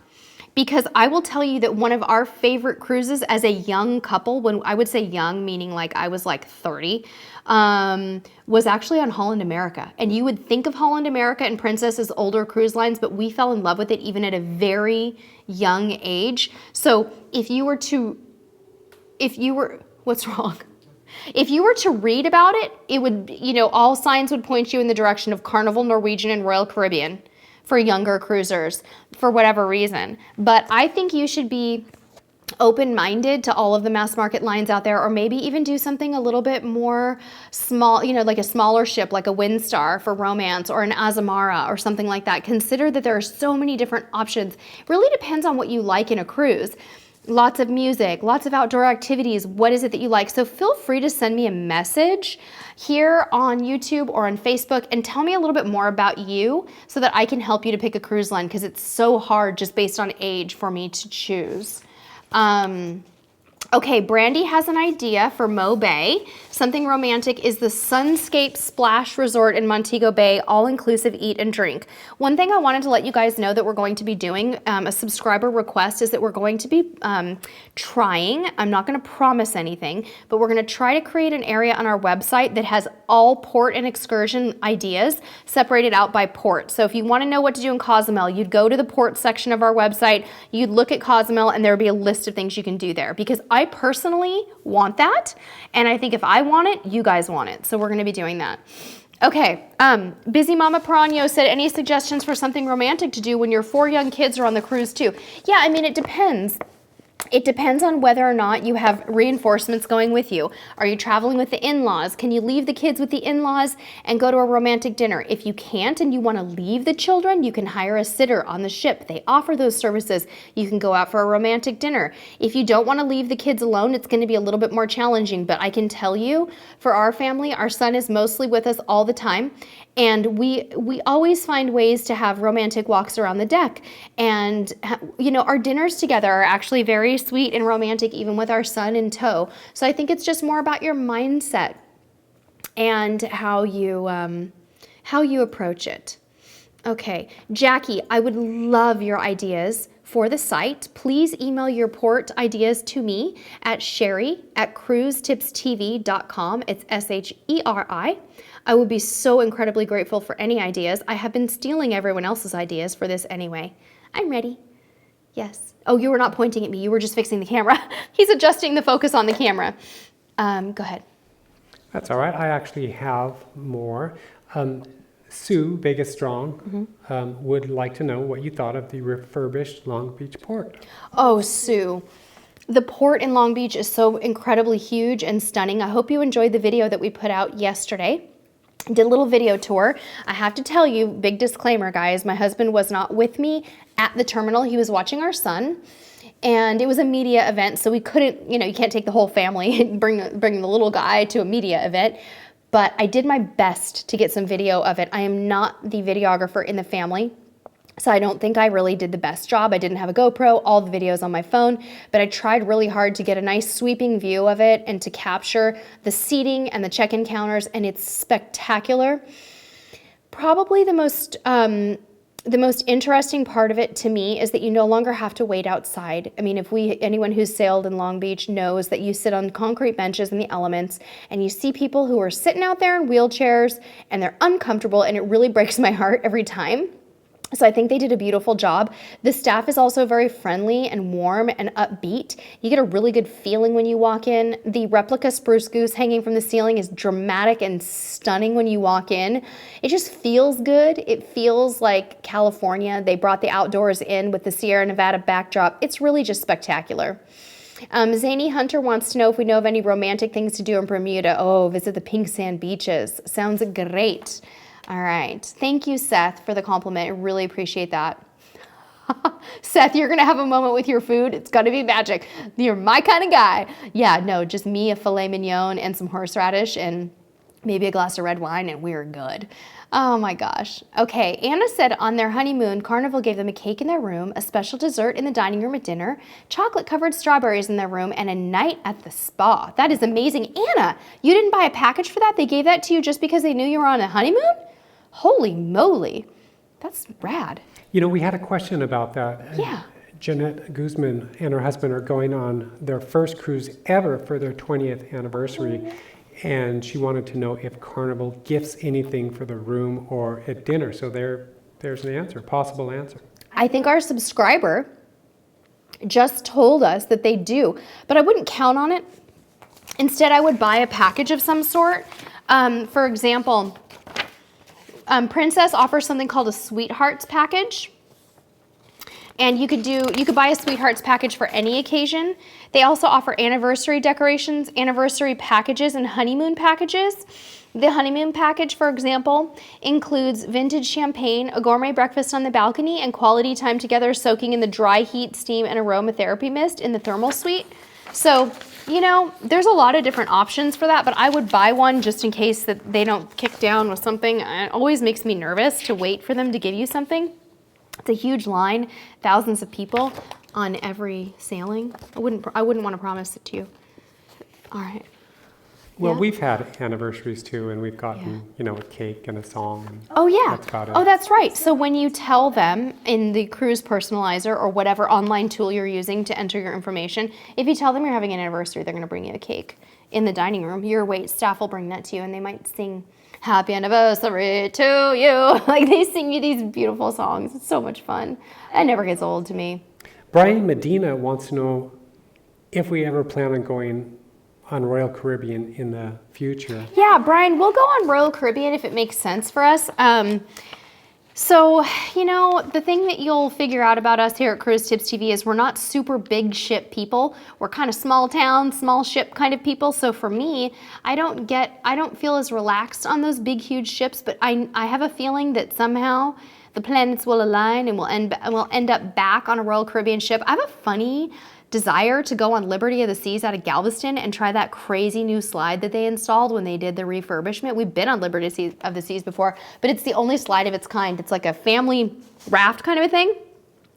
A: because I will tell you that one of our favorite cruises as a young couple, when I would say young, meaning like I was like 30, was actually on Holland America. And you would think of Holland America and Princess as older cruise lines, but we fell in love with it even at a very young age. So what's wrong? If you were to read about it, it would, all signs would point you in the direction of Carnival, Norwegian, and Royal Caribbean for younger cruisers for whatever reason. But I think you should be open-minded to all of the mass market lines out there, or maybe even do something a little bit more small, you know, like a smaller ship, like a Windstar for romance, or an Azamara or something like that. Consider that there are so many different options. It really depends on what you like in a cruise. Lots of music, lots of outdoor activities. What is it that you like? So feel free to send me a message here on YouTube or on Facebook and tell me a little bit more about you so that I can help you to pick a cruise line, because it's so hard just based on age for me to choose. Okay, Brandy has an idea for Mo Bay. Something romantic is the Sunscape Splash Resort in Montego Bay, all-inclusive eat and drink. One thing I wanted to let you guys know that we're going to be doing, a subscriber request, is that we're going to be trying, I'm not going to promise anything, but we're going to try to create an area on our website that has all port and excursion ideas separated out by port. So if you want to know what to do in Cozumel, you'd go to the port section of our website, you'd look at Cozumel, and there would be a list of things you can do there, because I personally want that, and I think if I want it, you guys want it. So we're going to be doing that. Okay, Busy Mama Piranha said, any suggestions for something romantic to do when your 4 young kids are on the cruise too? Yeah, I mean, it depends. It depends on whether or not you have reinforcements going with you. Are you traveling with the in-laws? Can you leave the kids with the in-laws and go to a romantic dinner? If you can't and you want to leave the children, you can hire a sitter on the ship. They offer those services. You can go out for a romantic dinner. If you don't want to leave the kids alone, it's going to be a little bit more challenging. But I can tell you, for our family, our son is mostly with us all the time. And we always find ways to have romantic walks around the deck. And, you know, our dinners together are actually very sweet and romantic, even with our son in tow. So I think it's just more about your mindset and how you approach it. Okay, Jackie, I would love your ideas for the site. Please email your port ideas to me at sherry@cruisetipstv.com. It's SHERI. I would be so incredibly grateful for any ideas. I have been stealing everyone else's ideas for this anyway. I'm ready. Yes. Oh, you were not pointing at me. You were just fixing the camera. He's adjusting the focus on the camera. Go ahead.
B: That's all right. I actually have more. Sue, Vegas Strong, would like to know what you thought of the refurbished Long Beach port.
A: Oh, Sue. The port in Long Beach is so incredibly huge and stunning. I hope you enjoyed the video that we put out yesterday. Did a little video tour. I have to tell you, big disclaimer, guys, my husband was not with me at the terminal. He was watching our son, and it was a media event, so we couldn't, you know, you can't take the whole family and bring the little guy to a media event. But I did my best to get some video of it. I am not the videographer in the family, so I don't think I really did the best job. I didn't have a GoPro, all the videos on my phone, but I tried really hard to get a nice sweeping view of it and to capture the seating and the check-in counters, and it's spectacular. Probably the most interesting part of it to me is that you no longer have to wait outside. I mean, anyone who's sailed in Long Beach knows that you sit on concrete benches in the elements and you see people who are sitting out there in wheelchairs and they're uncomfortable, and it really breaks my heart every time. So I think they did a beautiful job. The staff is also very friendly and warm and upbeat. You get a really good feeling when you walk in. The replica spruce goose hanging from the ceiling is dramatic and stunning when you walk in. It just feels good. It feels like California. They brought the outdoors in with the Sierra Nevada backdrop. It's really just spectacular. Zany Hunter wants to know if we know of any romantic things to do in Bermuda. Oh, visit the pink sand beaches. Sounds great. All right. Thank you, Seth, for the compliment. I really appreciate that. Seth, you're going to have a moment with your food. It's going to be magic. You're my kind of guy. Yeah, no, just me, a filet mignon, and some horseradish, and maybe a glass of red wine, and we're good. Oh my gosh. Okay, Anna said on their honeymoon, Carnival gave them a cake in their room, a special dessert in the dining room at dinner, chocolate-covered strawberries in their room, and a night at the spa. That is amazing. Anna, you didn't buy a package for that? They gave that to you just because they knew you were on a honeymoon? Holy moly. That's rad.
B: You know, we had a question about that.
A: Yeah.
B: Jeanette Guzman and her husband are going on their first cruise ever for their 20th anniversary. And she wanted to know if Carnival gifts anything for the room or at dinner. So there's an answer, possible answer.
A: I think our subscriber just told us that they do, but I wouldn't count on it. Instead, I would buy a package of some sort. For example, Princess offers something called a Sweethearts package. And you could buy a Sweethearts package for any occasion. They also offer anniversary decorations, anniversary packages, and honeymoon packages. The honeymoon package, for example, includes vintage champagne, a gourmet breakfast on the balcony, and quality time together soaking in the dry heat, steam, and aromatherapy mist in the thermal suite. So, you know, there's a lot of different options for that, but I would buy one just in case that they don't kick down with something. It always makes me nervous to wait for them to give you something. It's a huge line, thousands of people on every sailing. I wouldn't want to promise it to you. All right.
B: Well,
A: Yeah.
B: we've had anniversaries too, and we've gotten, you know, a cake and a song. And
A: Oh yeah.
B: that's about it.
A: Oh, that's right. So when you tell them in the cruise personalizer or whatever online tool you're using to enter your information, if you tell them you're having an anniversary, they're going to bring you a cake in the dining room. Your wait staff will bring that to you, and they might sing "Happy Anniversary to You." Like they sing you these beautiful songs. It's so much fun. It never gets old to me.
B: Brian Medina wants to know if we ever plan on going on Royal Caribbean in the future.
A: Yeah, Brian, we'll go on Royal Caribbean if it makes sense for us. So, you know, the thing that you'll figure out about us here at Cruise Tips TV is we're not super big ship people. We're kind of small town, small ship kind of people. So for me, I don't feel as relaxed on those big, huge ships, but I have a feeling that somehow the planets will align and we'll end up back on a Royal Caribbean ship. I have a funny desire to go on Liberty of the Seas out of Galveston and try that crazy new slide that they installed when they did the refurbishment. We've been on Liberty of the Seas before, but it's the only slide of its kind. It's like a family raft kind of a thing.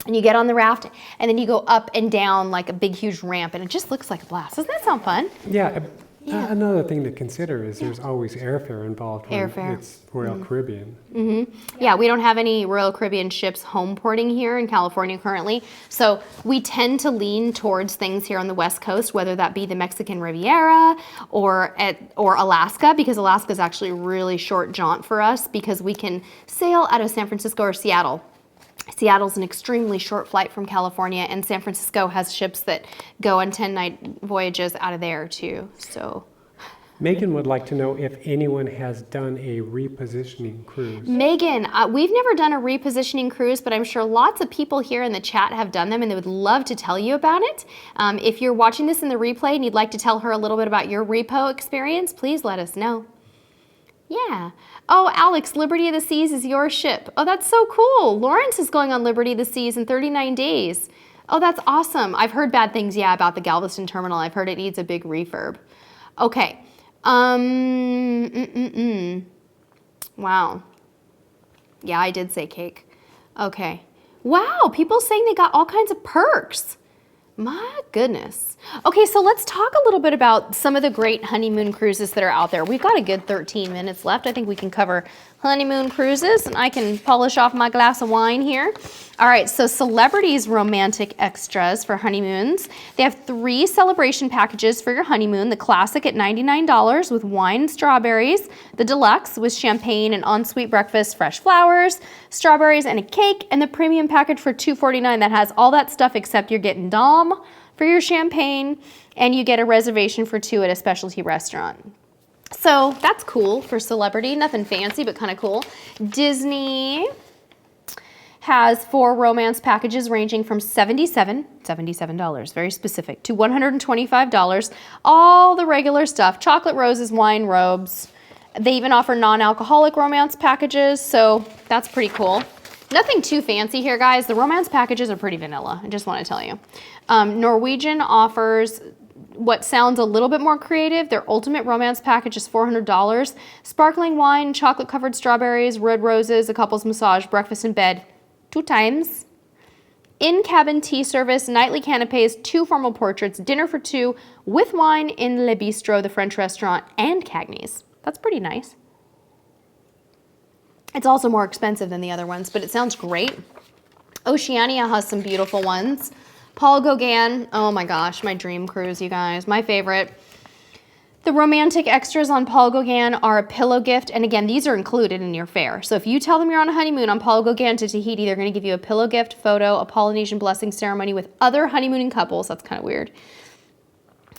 A: And you get on the raft and then you go up and down like a big, huge ramp, and it just looks like a blast. Doesn't that sound fun?
B: Yeah. Another thing to consider is there's always airfare involved when
A: Airfare.
B: it's Royal Caribbean.
A: Yeah, we don't have any Royal Caribbean ships home porting here in California currently. So we tend to lean towards things here on the West Coast, whether that be the Mexican Riviera or Alaska, because Alaska is actually a really short jaunt for us because we can sail out of San Francisco or Seattle. Seattle's an extremely short flight from California, and San Francisco has ships that go on 10-night voyages out of there too. So
B: Megan would like to know if anyone has done a repositioning cruise.
A: Megan, we've never done a repositioning cruise, but I'm sure lots of people here in the chat have done them and they would love to tell you about it. If you're watching this in the replay and you'd like to tell her a little bit about your repo experience, please let us know. Yeah. Oh, Alex, Liberty of the Seas is your ship. Oh, that's so cool. Lawrence is going on Liberty of the Seas in 39 days. Oh, that's awesome. I've heard bad things, yeah, about the Galveston terminal. I've heard it needs a big refurb. Okay. Wow. Yeah, I did say cake. Okay. Wow, people saying they got all kinds of perks. My goodness. Okay, so let's talk a little bit about some of the great honeymoon cruises that are out there. We've got a good 13 minutes left. I think we can cover honeymoon cruises, and I can polish off my glass of wine here. All right, so Celebrity's romantic extras for honeymoons. They have 3 celebration packages for your honeymoon. The classic at $99 with wine and strawberries. The deluxe with champagne and ensuite breakfast, fresh flowers, strawberries, and a cake. And the premium package for $249 that has all that stuff except you're getting Dom for your champagne, and you get a reservation for 2 at a specialty restaurant. So that's cool for Celebrity. Nothing fancy, but kind of cool. Disney has 4 romance packages ranging from $77, very specific, to $125. All the regular stuff, chocolate roses, wine robes. They even offer non-alcoholic romance packages, so that's pretty cool. Nothing too fancy here, guys. The romance packages are pretty vanilla, I just want to tell you. Norwegian offers what sounds a little bit more creative. Their ultimate romance package is $400. Sparkling wine, chocolate-covered strawberries, red roses, a couple's massage, breakfast in bed 2 times. In-cabin tea service, nightly canapes, 2 formal portraits, dinner for 2 with wine in Le Bistro, the French restaurant, and Cagney's. That's pretty nice. It's also more expensive than the other ones, but it sounds great. Oceania has some beautiful ones. Paul Gauguin, oh my gosh, my dream cruise, you guys, my favorite. The romantic extras on Paul Gauguin are a pillow gift, and again, these are included in your fare. So if you tell them you're on a honeymoon on Paul Gauguin to Tahiti, they're gonna give you a pillow gift, photo, a Polynesian blessing ceremony with other honeymooning couples, that's kind of weird,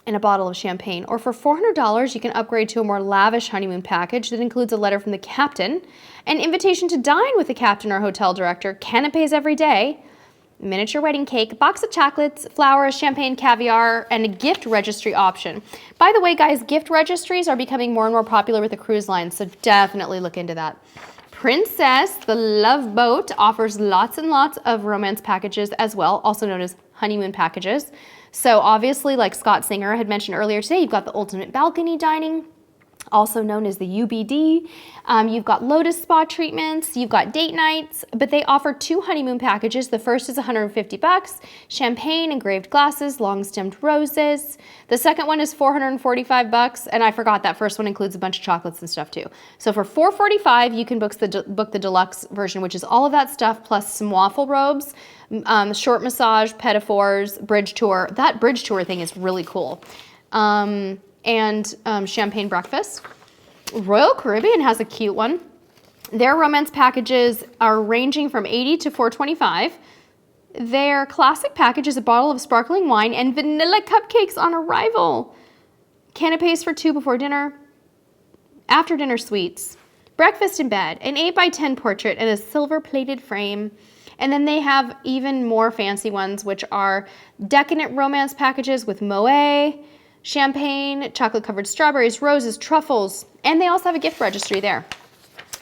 A: and a bottle of champagne. Or for $400, you can upgrade to a more lavish honeymoon package that includes a letter from the captain, an invitation to dine with the captain or hotel director, canapes every day, miniature wedding cake, box of chocolates, flowers, champagne, caviar, and a gift registry option. By the way, guys, gift registries are becoming more and more popular with the cruise lines, so definitely look into that. Princess, the Love Boat, offers lots and lots of romance packages as well, also known as honeymoon packages. So obviously, like Scott Singer had mentioned earlier today, you've got the ultimate balcony dining, also known as the UBD. You've got Lotus Spa treatments, you've got date nights, but they offer 2 honeymoon packages. The first is $150, champagne, engraved glasses, long-stemmed roses. The second one is $445, and I forgot that first one includes a bunch of chocolates and stuff too. So for $445, you can book the deluxe version, which is all of that stuff, plus some waffle robes, short massage, pedophores, bridge tour. That bridge tour thing is really cool. And champagne breakfast. Royal Caribbean has a cute one. Their romance packages are ranging from $80 to $425. Their classic package is a bottle of sparkling wine and vanilla cupcakes on arrival. Canapes for 2 before dinner. After dinner suites. Breakfast in bed. An 8x10 portrait and a silver-plated frame. And then they have even more fancy ones, which are decadent romance packages with moët, champagne, chocolate-covered strawberries, roses, truffles, and they also have a gift registry there.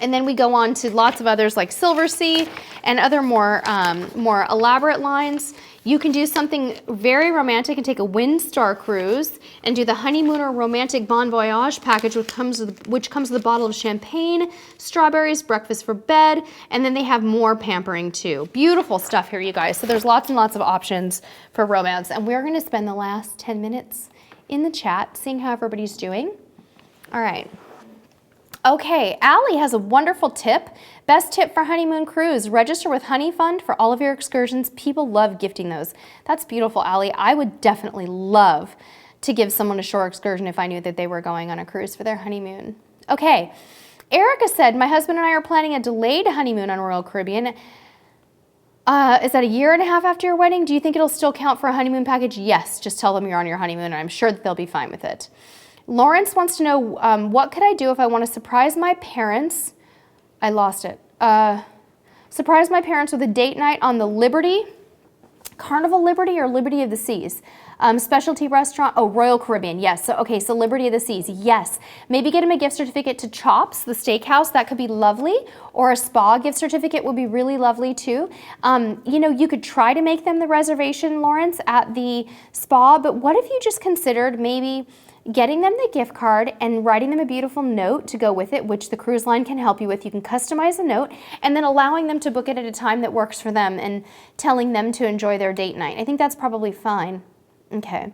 A: And then we go on to lots of others like Silversea and other more elaborate lines. You can do something very romantic and take a Windstar cruise and do the honeymoon or romantic bon voyage package, which comes with a bottle of champagne, strawberries, breakfast for bed, and then they have more pampering too. Beautiful stuff here, you guys. So there's lots and lots of options for romance, and we're going to spend the last 10 minutes in the chat, seeing how everybody's doing. All right. Okay, Allie has a wonderful tip. Best tip for honeymoon cruise, register with Honey Fund for all of your excursions. People love gifting those. That's beautiful, Allie. I would definitely love to give someone a shore excursion if I knew that they were going on a cruise for their honeymoon. Okay, Erica said, my husband and I are planning a delayed honeymoon on Royal Caribbean. Is that a year and a half after your wedding? Do you think it'll still count for a honeymoon package? Yes, just tell them you're on your honeymoon and I'm sure that they'll be fine with it. Lawrence wants to know, what could I do if I want to surprise my parents? I lost it. Surprise my parents with a date night on the Liberty, Carnival Liberty or Liberty of the Seas? Specialty restaurant, oh, Royal Caribbean, yes. So, okay, so Liberty of the Seas, yes. Maybe get him a gift certificate to Chops, the steakhouse, that could be lovely. Or a spa gift certificate would be really lovely too. You know, you could try to make them the reservation, Lawrence, at the spa, but what if you just considered maybe getting them the gift card and writing them a beautiful note to go with it, which the cruise line can help you with. You can customize a note and then allowing them to book it at a time that works for them and telling them to enjoy their date night. I think that's probably fine. Okay.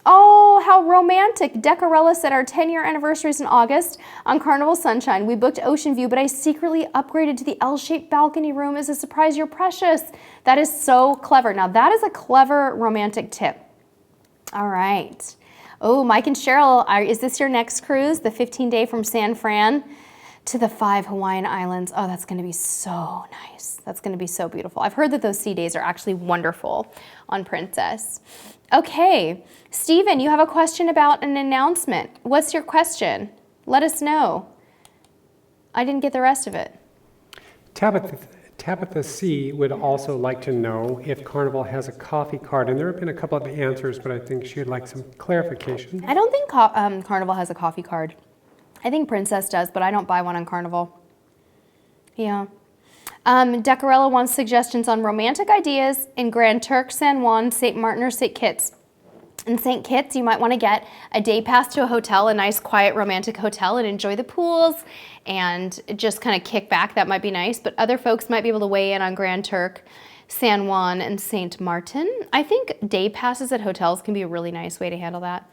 A: Oh, how romantic. Decarella said our 10-year anniversary is in August on Carnival Sunshine. We booked Ocean View, but I secretly upgraded to the L-shaped balcony room as a surprise. You're precious. That is so clever. Now, that is a clever romantic tip. All right. Oh, Mike and Cheryl, is this your next cruise? The 15-day from San Fran to the 5 Hawaiian Islands. Oh, that's going to be so nice. That's going to be so beautiful. I've heard that those sea days are actually wonderful on Princess. Okay, Stephen, you have a question about an announcement. What's your question? Let us know. I didn't get the rest of it.
B: Tabitha C. would also like to know if Carnival has a coffee card, and there have been a couple of answers, but I think she would like some clarification.
A: I don't think Carnival has a coffee card. I think Princess does, but I don't buy one on Carnival. Yeah. Decarella wants suggestions on romantic ideas in Grand Turk, San Juan, St. Martin, or St. Kitts. In St. Kitts, you might want to get a day pass to a hotel, a nice, quiet, romantic hotel, and enjoy the pools and just kind of kick back. That might be nice, but other folks might be able to weigh in on Grand Turk, San Juan, and St. Martin. I think day passes at hotels can be a really nice way to handle that.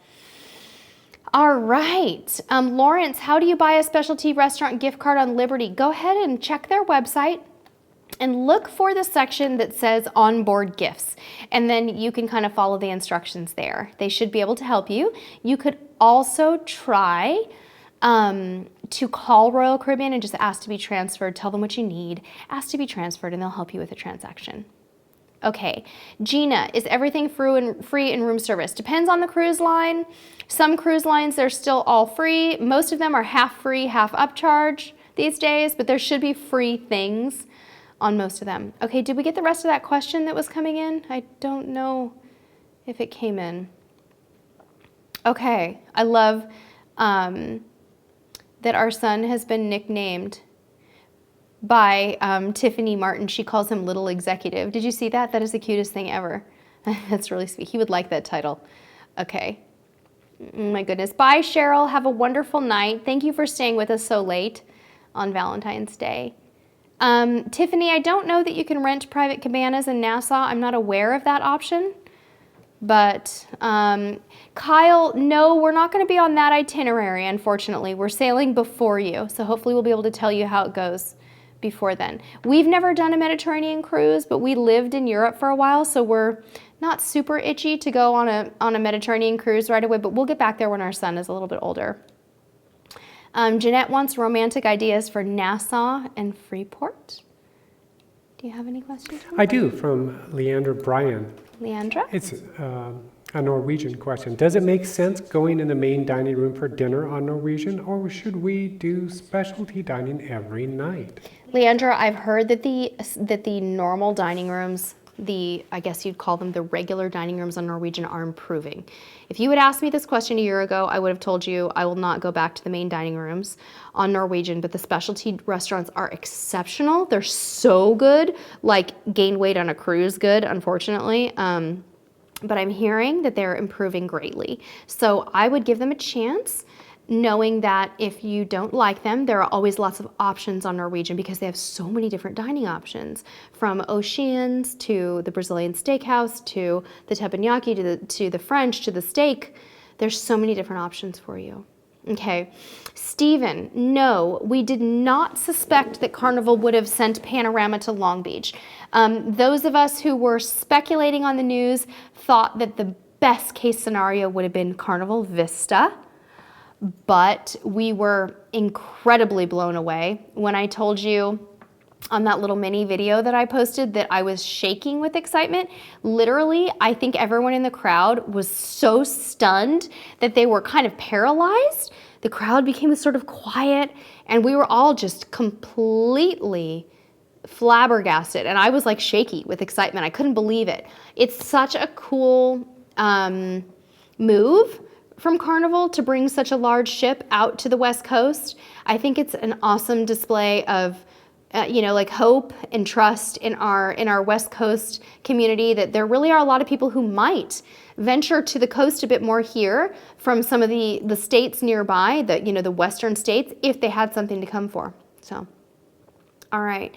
A: All right, Lawrence, how do you buy a specialty restaurant gift card on Liberty? Go ahead and check their website and look for the section that says onboard gifts, and then you can kind of follow the instructions there. They should be able to help you. You could also try to call Royal Caribbean and just ask to be transferred. Tell them what you need, ask to be transferred, and they'll help you with the transaction. Okay, Gina, is everything free in room service? Depends on the cruise line. Some cruise lines, they're still all free. Most of them are half free, half upcharge these days, but there should be free things on most of them. Okay, did we get the rest of that question that was coming in? I don't know if it came in. Okay, I love that our son has been nicknamed by Tiffany Martin. She calls him Little Executive. Did you see that? That is the cutest thing ever. That's really sweet. He would like that title. Okay. Oh my goodness. Bye, Cheryl. Have a wonderful night. Thank you for staying with us so late on Valentine's Day. Tiffany, I don't know that you can rent private cabanas in Nassau. I'm not aware of that option. But Kyle, no, we're not going to be on that itinerary, unfortunately. We're sailing before you, so hopefully we'll be able to tell you how it goes before then. We've never done a Mediterranean cruise, but we lived in Europe for a while, so we're not super itchy to go on a Mediterranean cruise right away, but we'll get back there when our son is a little bit older. Jeanette wants romantic ideas for Nassau and Freeport. Do you have any questions?
B: I do, from Leander Bryan.
A: Leandra?
B: It's a Norwegian question. Does it make sense going in the main dining room for dinner on Norwegian, or should we do specialty dining every night?
A: Leandra, I've heard that the normal dining rooms, I guess you'd call them the regular dining rooms on Norwegian, are improving. If you had asked me this question a year ago, I would have told you I will not go back to the main dining rooms on Norwegian, but the specialty restaurants are exceptional. They're so good, like gain weight on a cruise good, unfortunately. But I'm hearing that they're improving greatly. So I would give them a chance, knowing that if you don't like them, there are always lots of options on Norwegian because they have so many different dining options, from Oceans to the Brazilian steakhouse to the teppanyaki to the French to the steak. There's so many different options for you. Okay, Stephen, no, we did not suspect that Carnival would have sent Panorama to Long Beach. Those of us who were speculating on the news thought that the best case scenario would have been Carnival Vista, but we were incredibly blown away when I told you on that little mini video that I posted that I was shaking with excitement. Literally, I think everyone in the crowd was so stunned that they were kind of paralyzed. The crowd became sort of quiet, and we were all just completely flabbergasted, and I was like shaky with excitement. I couldn't believe it. It's such a cool move from Carnival to bring such a large ship out to the West Coast. I think it's an awesome display of like hope and trust in our West Coast community, that there really are a lot of people who might venture to the coast a bit more here from some of the states nearby, the western states, if they had something to come for. So, all right.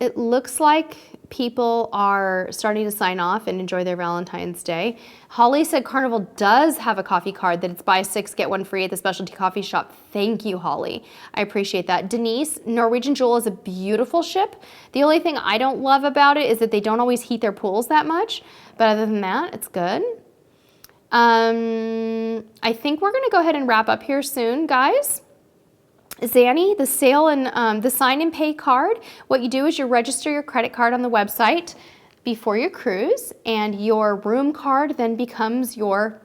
A: It looks like people are starting to sign off and enjoy their Valentine's Day. Holly said Carnival does have a coffee card that it's buy 6, get 1 free at the specialty coffee shop. Thank you, Holly. I appreciate that. Denise, Norwegian Jewel is a beautiful ship. The only thing I don't love about it is that they don't always heat their pools that much. But other than that, it's good. I think we're going to go ahead and wrap up here soon, guys. Zanny, the sale and the sign and pay card, what you do is you register your credit card on the website before your cruise, and your room card then becomes your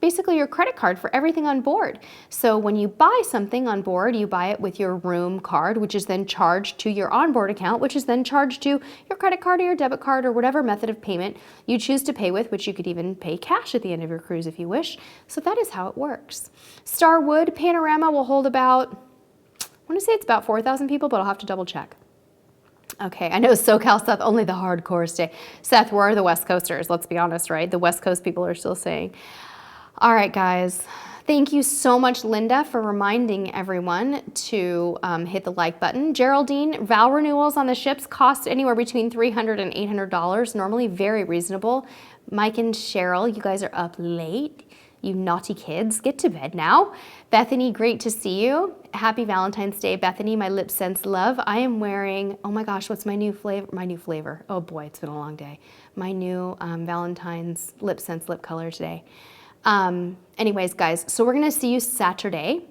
A: basically your credit card for everything on board. So when you buy something on board, you buy it with your room card, which is then charged to your onboard account, which is then charged to your credit card or your debit card or whatever method of payment you choose to pay with, which you could even pay cash at the end of your cruise if you wish. So that is how it works. Starwood Panorama will hold about, I want to say it's about 4,000 people, but I'll have to double check. Okay, I know SoCal Seth, only the hardcore stay. Seth, where are the West Coasters? Let's be honest, right? The West Coast people are still saying. All right, guys. Thank you so much, Linda, for reminding everyone to hit the like button. Geraldine, Val renewals on the ships cost anywhere between $300 and $800, normally very reasonable. Mike and Cheryl, you guys are up late. You naughty kids, get to bed now. Bethany, great to see you. Happy Valentine's Day, Bethany, my lip sense love. I am wearing, oh my gosh, what's my new flavor? My new flavor. Oh boy, it's been a long day. My new Valentine's lip sense lip color today. Anyways, guys, so we're gonna see you Saturday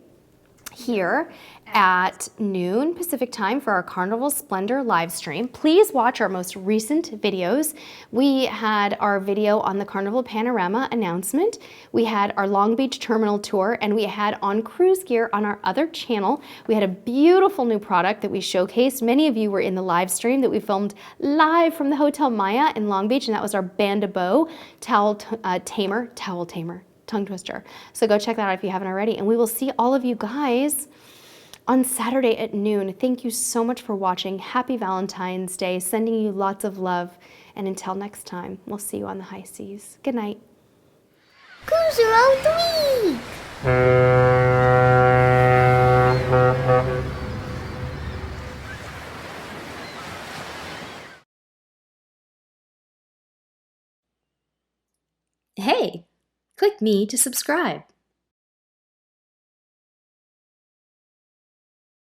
A: here at noon Pacific time for our Carnival Splendor live stream. Please watch our most recent videos. We had our video on the Carnival Panorama announcement. We had our Long Beach Terminal tour, and we had on Cruise Gear on our other channel. We had a beautiful new product that we showcased. Many of you were in the live stream that we filmed live from the Hotel Maya in Long Beach, and that was our Band-A-Bow towel tamer, tongue twister. So go check that out if you haven't already, and we will see all of you guys on Saturday at noon. Thank you so much for watching. Happy Valentine's Day. Sending you lots of love. And until next time, we'll see you on the high seas. Good night.
C: Cruiser of the week!
A: Hey, click me to subscribe.